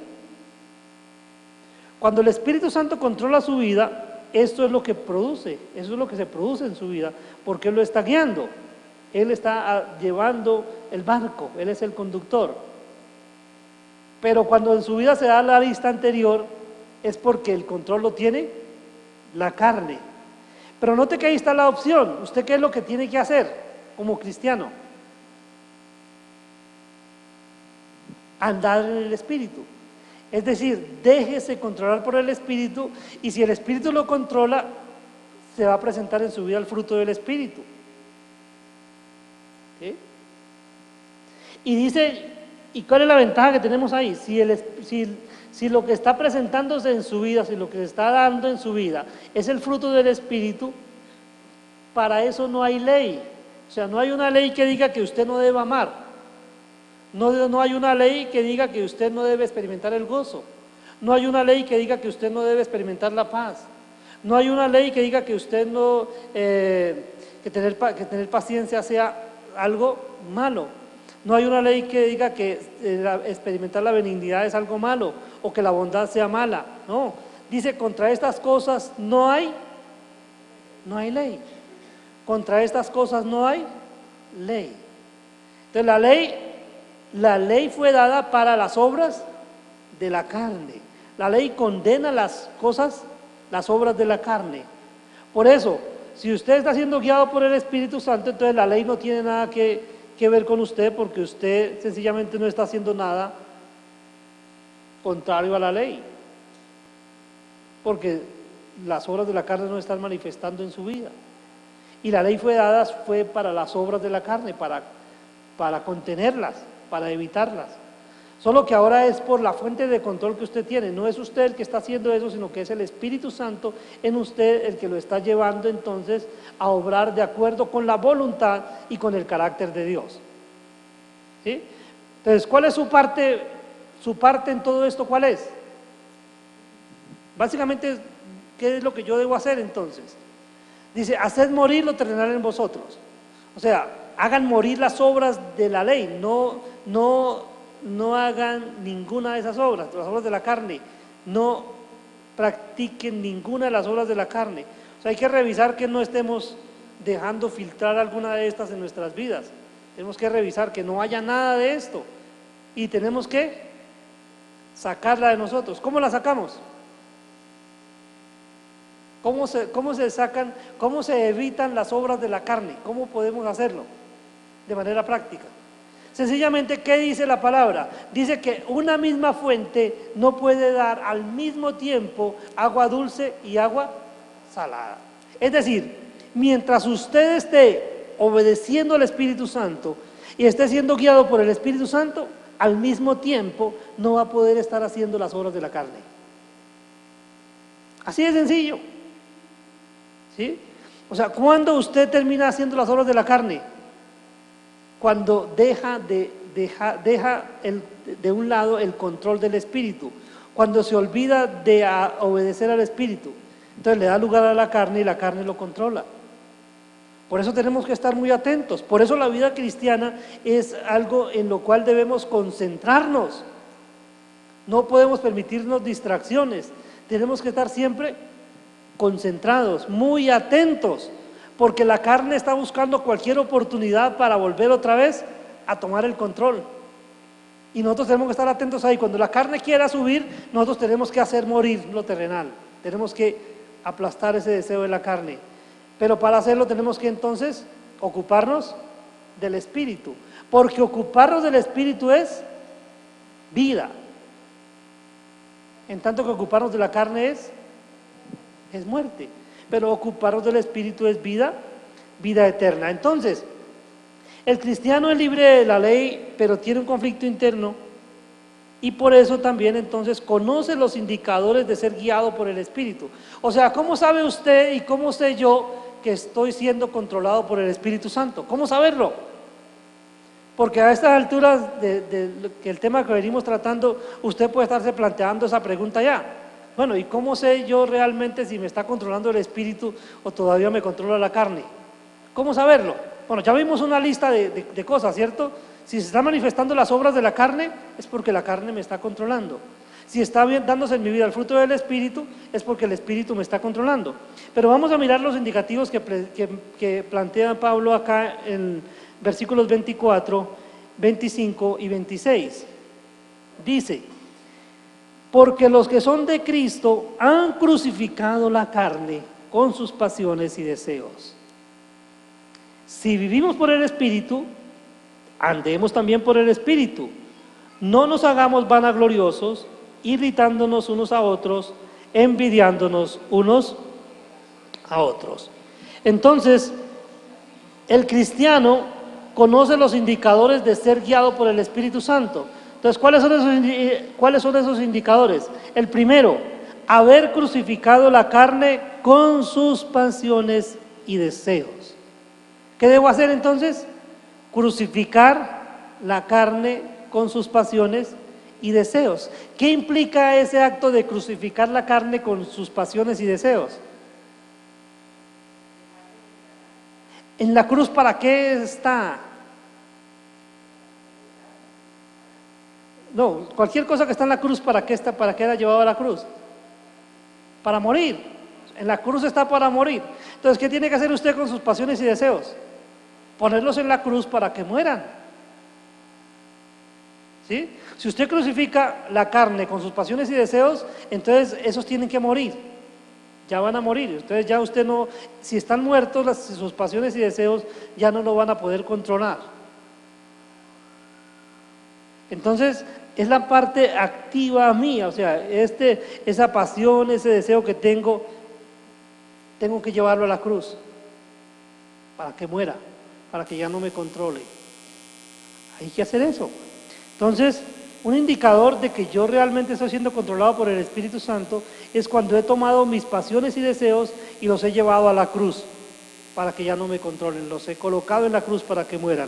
Cuando el Espíritu Santo controla su vida, esto es lo que produce, eso es lo que se produce en su vida, porque Él lo está guiando, Él está llevando el barco, Él es el conductor. Pero cuando en su vida se da la lista anterior, es porque el control lo tiene la carne. Pero note que ahí está la opción. ¿Usted qué es lo que tiene que hacer como cristiano? Andar en el Espíritu. Es decir, déjese controlar por el Espíritu, y si el Espíritu lo controla, se va a presentar en su vida el fruto del Espíritu. ¿Sí? Y dice, ¿y cuál es la ventaja que tenemos ahí? Si lo que está presentándose en su vida, si lo que se está dando en su vida es el fruto del Espíritu, para eso no hay ley. O sea, no hay una ley que diga que usted no debe amar. No hay una ley que diga que usted no debe experimentar el gozo. No hay una ley que diga que usted no debe experimentar la paz. No hay una ley que diga que usted no, que tener paciencia sea algo malo. No hay una ley que diga que experimentar la benignidad es algo malo o que la bondad sea mala. No, dice, contra estas cosas no hay ley. Contra estas cosas no hay ley. Entonces la ley fue dada para las obras de la carne. La ley condena las cosas, las obras de la carne. Por eso, si usted está siendo guiado por el Espíritu Santo, entonces la ley no tiene nada que ver con usted, porque usted sencillamente no está haciendo nada contrario a la ley. porque las obras de la carne no están manifestando en su vida. Y la ley fue para las obras de la carne, para contenerlas, para evitarlas. Solo que ahora es por la fuente de control que usted tiene. No es usted el que está haciendo eso, sino que es el Espíritu Santo en usted el que lo está llevando entonces a obrar de acuerdo con la voluntad y con el carácter de Dios. ¿Sí? Entonces, ¿cuál es su parte? Su parte en todo esto, ¿cuál es? Básicamente, ¿qué es lo que yo debo hacer entonces? Dice, haced morir lo terrenal en vosotros. O sea, hagan morir las obras de la ley, no hagan ninguna de esas obras, las obras de la carne, no practiquen ninguna de las obras de la carne. O sea, hay que revisar que no estemos dejando filtrar alguna de estas en nuestras vidas. Tenemos que revisar que no haya nada de esto y tenemos que sacarla de nosotros. ¿Cómo la sacamos? ¿Cómo se sacan, cómo se evitan las obras de la carne? ¿Cómo podemos hacerlo de manera práctica? Sencillamente, ¿qué dice la palabra? Dice que una misma fuente no puede dar al mismo tiempo agua dulce y agua salada. Es decir, mientras usted esté obedeciendo al Espíritu Santo y esté siendo guiado por el Espíritu Santo, al mismo tiempo no va a poder estar haciendo las obras de la carne. Así de sencillo. ¿Sí? O sea, ¿cuándo usted termina haciendo las obras de la carne? Cuando deja de un lado el control del Espíritu, cuando se olvida de obedecer al Espíritu, entonces le da lugar a la carne y la carne lo controla. Por eso tenemos que estar muy atentos. Por eso la vida cristiana es algo en lo cual debemos concentrarnos. No podemos permitirnos distracciones. Tenemos que estar siempre concentrados, muy atentos, porque la carne está buscando cualquier oportunidad para volver otra vez a tomar el control. Y nosotros tenemos que estar atentos ahí. Cuando la carne quiera subir, nosotros tenemos que hacer morir lo terrenal. Tenemos que aplastar ese deseo de la carne. Pero para hacerlo tenemos que entonces ocuparnos del Espíritu, porque ocuparnos del Espíritu es vida, en tanto que ocuparnos de la carne es muerte, pero ocuparnos del Espíritu es vida eterna. Entonces, el cristiano es libre de la ley, pero tiene un conflicto interno y por eso también entonces conoce los indicadores de ser guiado por el Espíritu. O sea, ¿cómo sabe usted y cómo sé yo que estoy siendo controlado por el Espíritu Santo? ¿Cómo saberlo? Porque a estas alturas del tema que venimos tratando, usted puede estarse planteando esa pregunta ya. Bueno, ¿y cómo sé yo realmente si me está controlando el Espíritu o todavía me controla la carne? ¿Cómo saberlo? Bueno, ya vimos una lista de cosas, ¿cierto? Si se están manifestando las obras de la carne, es porque la carne me está controlando. Si está dándose en mi vida el fruto del Espíritu, es porque el Espíritu me está controlando. Pero vamos a mirar los indicativos que plantea Pablo acá en versículos 24, 25 y 26. Dice: porque los que son de Cristo han crucificado la carne con sus pasiones y deseos. Si vivimos por el Espíritu, andemos también por el Espíritu. No nos hagamos vanagloriosos, irritándonos unos a otros, envidiándonos unos a otros. Entonces, el cristiano conoce los indicadores de ser guiado por el Espíritu Santo. Entonces, ¿cuáles son esos indicadores? El primero, haber crucificado la carne con sus pasiones y deseos. ¿Qué debo hacer entonces? Crucificar la carne con sus pasiones y deseos. ¿Qué implica ese acto de crucificar la carne con sus pasiones y deseos? ¿En la cruz para qué está? No, cualquier cosa que está en la cruz, ¿para qué está? ¿Para qué era llevado a la cruz? Para morir. En la cruz está para morir. Entonces, ¿qué tiene que hacer usted con sus pasiones y deseos? Ponerlos en la cruz para que mueran. ¿Sí? Si usted crucifica la carne con sus pasiones y deseos, entonces esos tienen que morir. Ya van a morir. Entonces ya usted no, si están muertos, sus pasiones y deseos ya no lo van a poder controlar. Entonces, es la parte activa mía, o sea, esa pasión, ese deseo que tengo que llevarlo a la cruz para que muera, para que ya no me controle. Hay que hacer eso. Entonces, un indicador de que yo realmente estoy siendo controlado por el Espíritu Santo es cuando he tomado mis pasiones y deseos y los he llevado a la cruz para que ya no me controlen, los he colocado en la cruz para que mueran.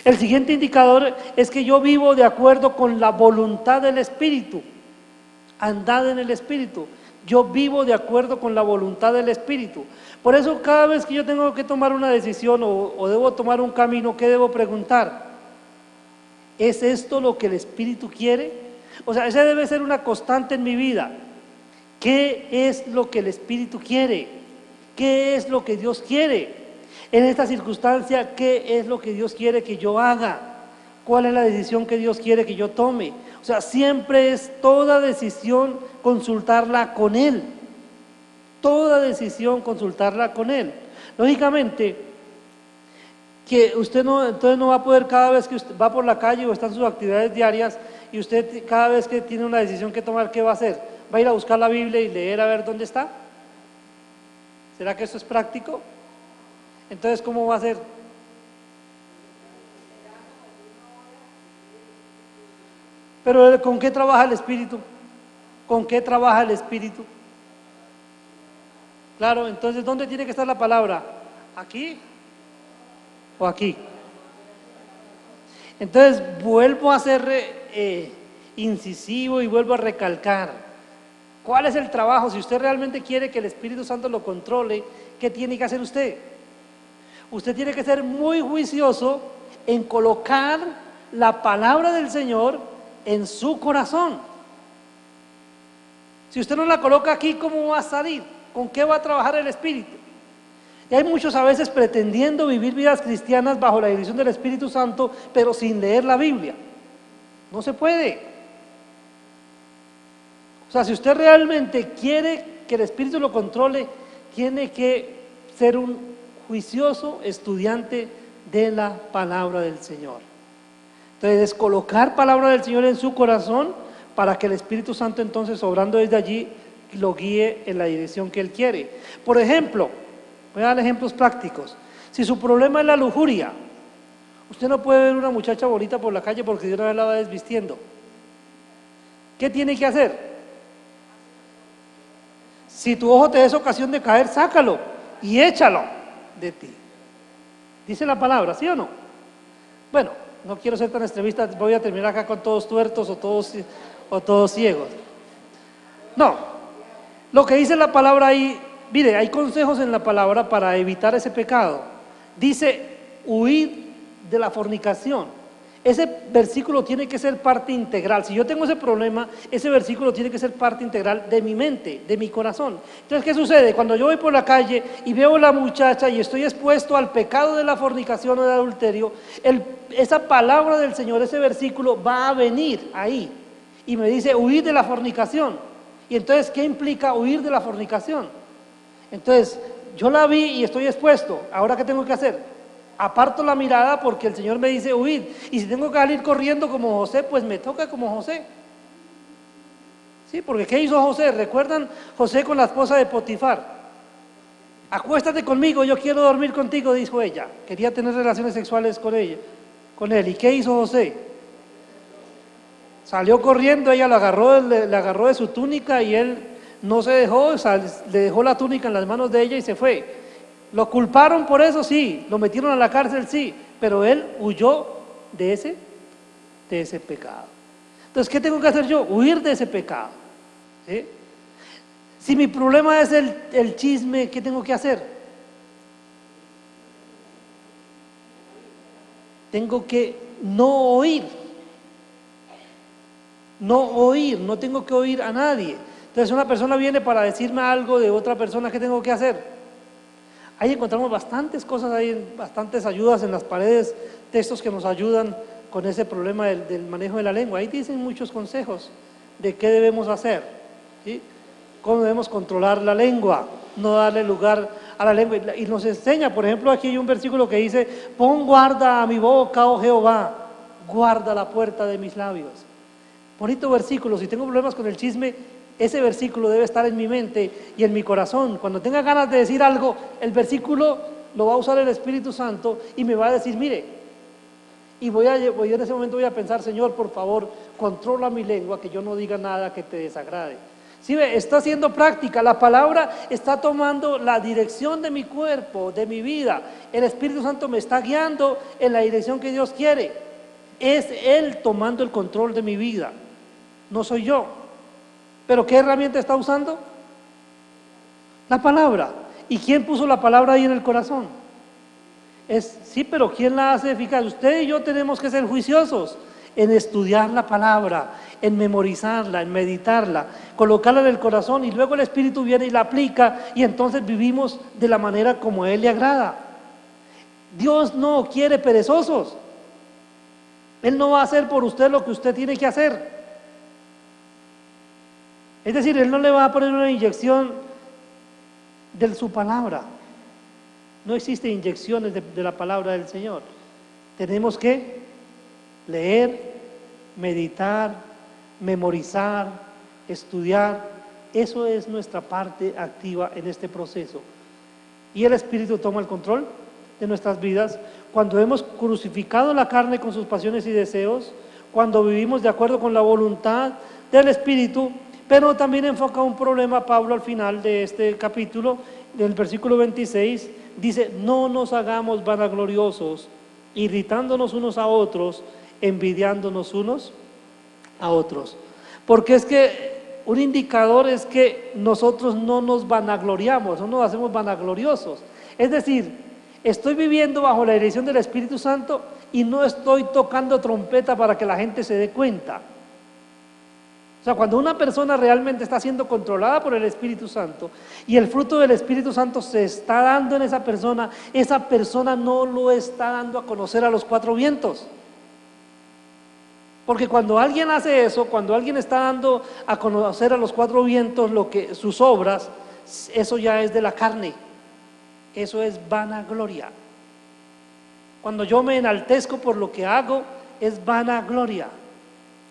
El siguiente indicador es que yo vivo de acuerdo con la voluntad del Espíritu. Andad en el Espíritu. Yo vivo de acuerdo con la voluntad del Espíritu. Por eso cada vez que yo tengo que tomar una decisión o debo tomar un camino, ¿qué debo preguntar? ¿Es esto lo que el Espíritu quiere? O sea, esa debe ser una constante en mi vida. ¿Qué es lo que el Espíritu quiere? ¿Qué es lo que Dios quiere? En esta circunstancia, ¿qué es lo que Dios quiere que yo haga? ¿Cuál es la decisión que Dios quiere que yo tome? O sea, siempre es toda decisión consultarla con Él. Toda decisión consultarla con Él. Lógicamente, que usted entonces no va a poder cada vez que usted va por la calle o está en sus actividades diarias y usted cada vez que tiene una decisión que tomar, ¿qué va a hacer? ¿Va a ir a buscar la Biblia y leer a ver dónde está? ¿Será que eso es práctico? Entonces, ¿cómo va a ser? Pero ¿con qué trabaja el Espíritu? ¿Con qué trabaja el Espíritu? Claro, entonces, ¿dónde tiene que estar la palabra? ¿Aquí o aquí? Entonces, vuelvo a ser incisivo y vuelvo a recalcar. ¿Cuál es el trabajo? Si usted realmente quiere que el Espíritu Santo lo controle, ¿qué tiene que hacer usted? Usted tiene que ser muy juicioso en colocar la palabra del Señor en su corazón. Si usted no la coloca aquí, ¿cómo va a salir? ¿Con qué va a trabajar el Espíritu? Y hay muchos a veces pretendiendo vivir vidas cristianas bajo la dirección del Espíritu Santo, pero sin leer la Biblia. No se puede. O sea, si usted realmente quiere que el Espíritu lo controle, tiene que ser un juicioso estudiante de la palabra del Señor. Entonces, colocar palabra del Señor en su corazón para que el Espíritu Santo entonces, obrando desde allí, lo guíe en la dirección que Él quiere. Por ejemplo, voy a dar ejemplos prácticos. Si su problema es la lujuria, usted no puede ver una muchacha bonita por la calle porque de una vez la va desvistiendo. ¿Qué tiene que hacer? Si tu ojo te es ocasión de caer, sácalo y échalo de ti. Dice la palabra, ¿sí o no? Bueno, no quiero ser tan extremista, voy a terminar acá con todos tuertos o todos ciegos. No, lo que dice la palabra ahí, mire, hay consejos en la palabra para evitar ese pecado. Dice, huir de la fornicación. Ese versículo tiene que ser parte integral. Si yo tengo ese problema, ese versículo tiene que ser parte integral de mi mente, de mi corazón. Entonces, ¿qué sucede? Cuando yo voy por la calle y veo a la muchacha y estoy expuesto al pecado de la fornicación o del adulterio, esa palabra del Señor, ese versículo va a venir ahí y me dice huir de la fornicación. Y entonces, ¿qué implica huir de la fornicación? Entonces, yo la vi y estoy expuesto. ¿Ahora qué tengo que hacer? Aparto la mirada porque el Señor me dice huir. Y si tengo que salir corriendo como José, pues me toca como José. Sí, porque ¿qué hizo José? ¿Recuerdan José con la esposa de Potifar? Acuéstate conmigo, yo quiero dormir contigo, dijo ella. Quería tener relaciones sexuales con ella, con él. ¿Y qué hizo José? Salió corriendo, ella le agarró de su túnica y él no se dejó, le dejó la túnica en las manos de ella y se fue. ¿Lo culparon por eso? Sí. ¿Lo metieron a la cárcel? Sí. Pero él huyó de ese pecado. Entonces, ¿qué tengo que hacer yo? Huir de ese pecado. ¿Sí? Si mi problema es el chisme, ¿qué tengo que hacer? Tengo que no oír. No oír, no tengo que oír a nadie. Entonces, una persona viene para decirme algo de otra persona, ¿qué tengo que hacer? Ahí encontramos bastantes cosas, bastantes ayudas en las paredes, textos que nos ayudan con ese problema del manejo de la lengua. Ahí dicen muchos consejos de qué debemos hacer, ¿sí? Cómo debemos controlar la lengua, no darle lugar a la lengua. Y nos enseña, por ejemplo, aquí hay un versículo que dice, pon guarda a mi boca, oh Jehová, guarda la puerta de mis labios. Bonito versículo. Si tengo problemas con el chisme, ese versículo debe estar en mi mente y en mi corazón. Cuando tenga ganas de decir algo, el versículo lo va a usar el Espíritu Santo y me va a decir, mire, y yo en ese momento voy a pensar, Señor, por favor, controla mi lengua, que yo no diga nada que te desagrade. ¿Sí ve? Está haciendo práctica, la palabra está tomando la dirección de mi cuerpo, de mi vida. El Espíritu Santo me está guiando en la dirección que Dios quiere. Es Él tomando el control de mi vida, no soy yo. ¿Pero qué herramienta está usando? La palabra. ¿Y quién puso la palabra ahí en el corazón? Sí, pero ¿quién la hace eficaz? Usted y yo tenemos que ser juiciosos en estudiar la palabra, en memorizarla, en meditarla, colocarla en el corazón, y luego el Espíritu viene y la aplica, y entonces vivimos de la manera como a Él le agrada. Dios no quiere perezosos. Él no va a hacer por usted lo que usted tiene que hacer. Es decir, Él no le va a poner una inyección de su palabra. No existen inyecciones de la palabra del Señor. Tenemos que leer, meditar, memorizar, estudiar. Eso es nuestra parte activa en este proceso. Y el Espíritu toma el control de nuestras vidas cuando hemos crucificado la carne con sus pasiones y deseos, cuando vivimos de acuerdo con la voluntad del Espíritu. Pero también enfoca un problema Pablo al final de este capítulo, del versículo 26, dice, no nos hagamos vanagloriosos, irritándonos unos a otros, envidiándonos unos a otros. Porque es que un indicador es que nosotros no nos vanagloriamos, no nos hacemos vanagloriosos. Es decir, estoy viviendo bajo la dirección del Espíritu Santo y no estoy tocando trompeta para que la gente se dé cuenta. O sea, cuando una persona realmente está siendo controlada por el Espíritu Santo y el fruto del Espíritu Santo se está dando en esa persona no lo está dando a conocer a los cuatro vientos. Porque cuando alguien hace eso, cuando alguien está dando a conocer a los cuatro vientos sus obras, eso ya es de la carne, eso es vanagloria. Cuando yo me enaltezco por lo que hago, es vanagloria.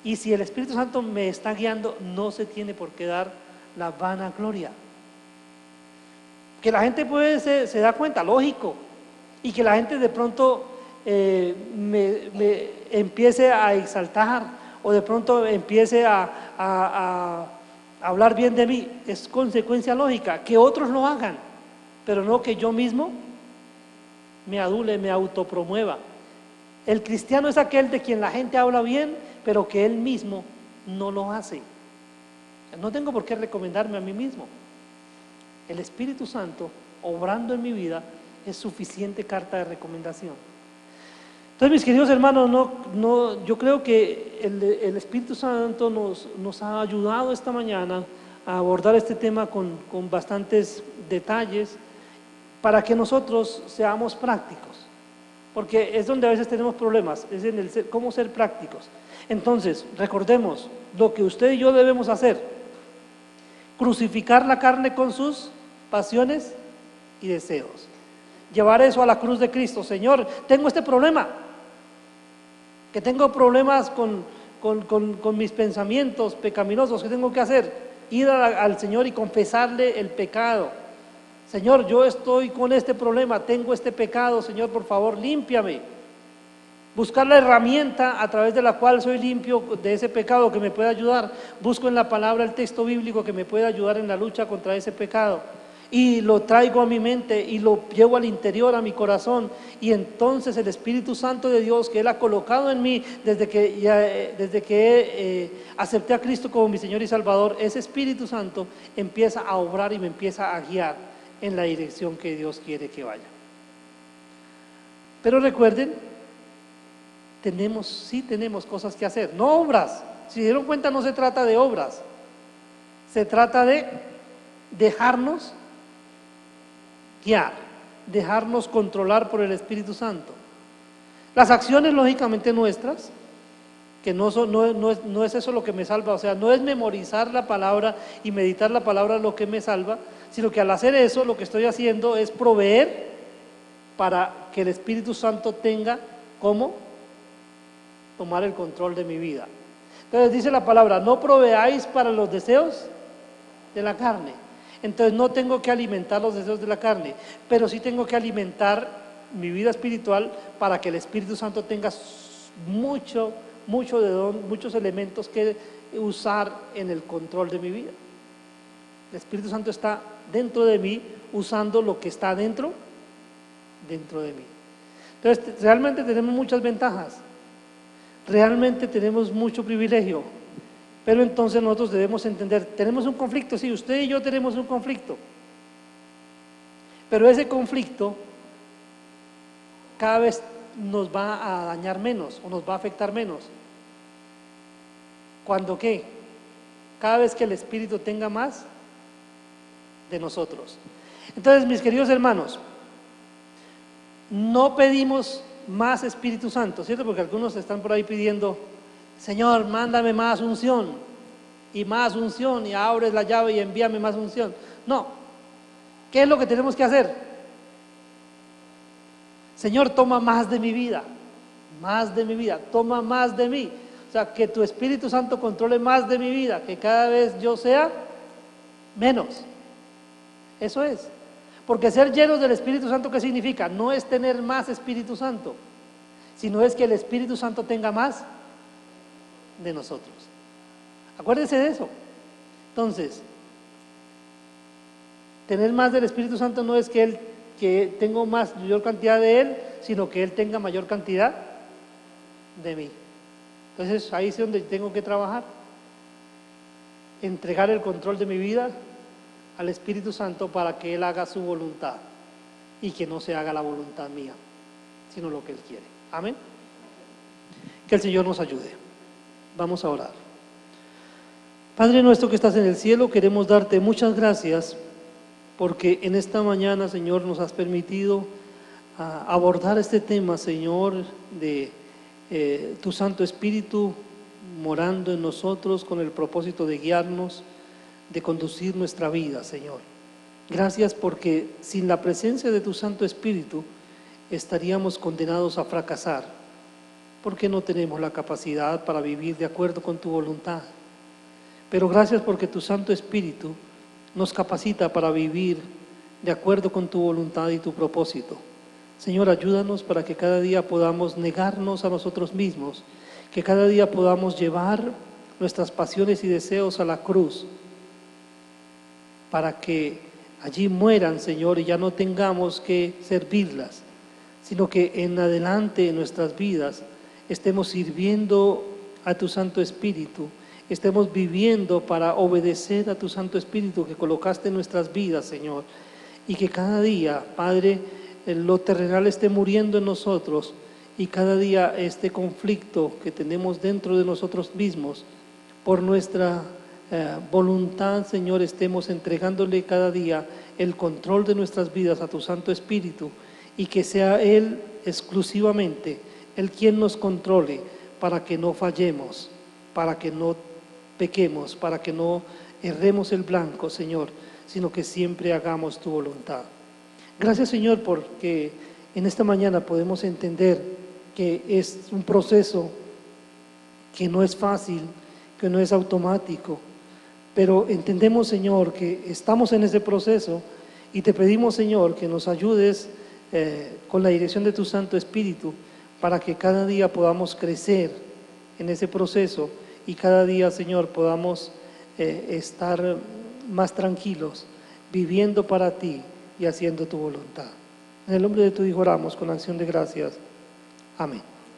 Y si el Espíritu Santo me está guiando, no se tiene por qué dar la vanagloria. Que la gente se da cuenta, lógico, y que la gente de pronto me empiece a exaltar, o de pronto empiece a hablar bien de mí, es consecuencia lógica. Que otros lo hagan, pero no que yo mismo me adule, me autopromueva. El cristiano es aquel de quien la gente habla bien, pero que él mismo no lo hace. No tengo por qué recomendarme a mí mismo. El Espíritu Santo, obrando en mi vida, es suficiente carta de recomendación. Entonces, mis queridos hermanos, yo creo que el Espíritu Santo nos ha ayudado esta mañana a abordar este tema con bastantes detalles para que nosotros seamos prácticos. Porque es donde a veces tenemos problemas, es en cómo ser prácticos. Entonces, recordemos lo que usted y yo debemos hacer: crucificar la carne con sus pasiones y deseos. Llevar eso a la cruz de Cristo. Señor, tengo este problema, que tengo problemas con mis pensamientos pecaminosos. ¿Qué tengo que hacer? Ir al Señor y confesarle el pecado. Señor, yo estoy con este problema, tengo este pecado, Señor, por favor, límpiame. Buscar la herramienta a través de la cual soy limpio de ese pecado que me pueda ayudar. Busco en la palabra el texto bíblico que me pueda ayudar en la lucha contra ese pecado. Y lo traigo a mi mente y lo llevo al interior, a mi corazón. Y entonces el Espíritu Santo de Dios que Él ha colocado en mí desde que acepté a Cristo como mi Señor y Salvador, ese Espíritu Santo empieza a obrar y me empieza a guiar en la dirección que Dios quiere que vaya. Pero recuerden, tenemos cosas que hacer, no obras. Si se dieron cuenta, no se trata de obras, se trata de dejarnos guiar, dejarnos controlar por el Espíritu Santo. Las acciones lógicamente nuestras, que no es eso lo que me salva, o sea, no es memorizar la palabra y meditar la palabra lo que me salva, sino que al hacer eso lo que estoy haciendo es proveer para que el Espíritu Santo tenga como tomar el control de mi vida. Entonces dice la palabra, no proveáis para los deseos de la carne. Entonces no tengo que alimentar los deseos de la carne, pero sí tengo que alimentar mi vida espiritual para que el Espíritu Santo tenga muchos elementos que usar en el control de mi vida. El Espíritu Santo está dentro de mí, usando lo que está dentro de mí. Entonces, realmente tenemos muchas ventajas, realmente tenemos mucho privilegio, pero entonces nosotros debemos entender, tenemos un conflicto, sí, usted y yo tenemos un conflicto, pero ese conflicto cada vez nos va a dañar menos o nos va a afectar menos. ¿Cuándo qué? Cada vez que el Espíritu tenga más de nosotros. Entonces, mis queridos hermanos, no pedimos más Espíritu Santo, ¿cierto? Porque algunos están por ahí pidiendo, Señor, mándame más unción, y abres la llave y envíame más unción. No. ¿Qué es lo que tenemos que hacer? Señor, toma más de mi vida, toma más de mí. O sea, que tu Espíritu Santo controle más de mi vida, que cada vez yo sea menos. Eso es. Porque ser llenos del Espíritu Santo, ¿qué significa? No es tener más Espíritu Santo, sino es que el Espíritu Santo tenga más de nosotros. Acuérdense de eso. Entonces, tener más del Espíritu Santo no es que tengo mayor cantidad de Él, sino que Él tenga mayor cantidad de mí. Entonces, ahí es donde tengo que trabajar. Entregar el control de mi vida al Espíritu Santo para que Él haga su voluntad y que no se haga la voluntad mía, sino lo que Él quiere. Amén. Que el Señor nos ayude. Vamos a orar. Padre nuestro que estás en el cielo, queremos darte muchas gracias porque en esta mañana, Señor, nos has permitido abordar este tema, Señor, de tu Santo Espíritu morando en nosotros con el propósito de guiarnos, de conducir nuestra vida, Señor. Gracias porque sin la presencia de tu Santo Espíritu estaríamos condenados a fracasar, porque no tenemos la capacidad para vivir de acuerdo con tu voluntad. Pero gracias porque tu Santo Espíritu nos capacita para vivir de acuerdo con tu voluntad y tu propósito. Señor, ayúdanos para que cada día podamos negarnos a nosotros mismos, que cada día podamos llevar nuestras pasiones y deseos a la cruz, para que allí mueran, Señor, y ya no tengamos que servirlas, sino que en adelante en nuestras vidas estemos sirviendo a tu Santo Espíritu, estemos viviendo para obedecer a tu Santo Espíritu que colocaste en nuestras vidas, Señor, y que cada día, Padre, lo terrenal esté muriendo en nosotros y cada día este conflicto que tenemos dentro de nosotros mismos, por nuestra voluntad, Señor, estemos entregándole cada día el control de nuestras vidas a tu Santo Espíritu y que sea Él exclusivamente el quien nos controle para que no fallemos, para que no pequemos, para que no erremos el blanco, Señor, sino que siempre hagamos tu voluntad. Gracias, Señor, porque en esta mañana podemos entender que es un proceso que no es fácil, que no es automático, pero entendemos, Señor, que estamos en ese proceso y te pedimos, Señor, que nos ayudes con la dirección de tu Santo Espíritu para que cada día podamos crecer en ese proceso y cada día, Señor, podamos estar más tranquilos, viviendo para ti y haciendo tu voluntad. En el nombre de tu Hijo oramos con acción de gracias. Amén.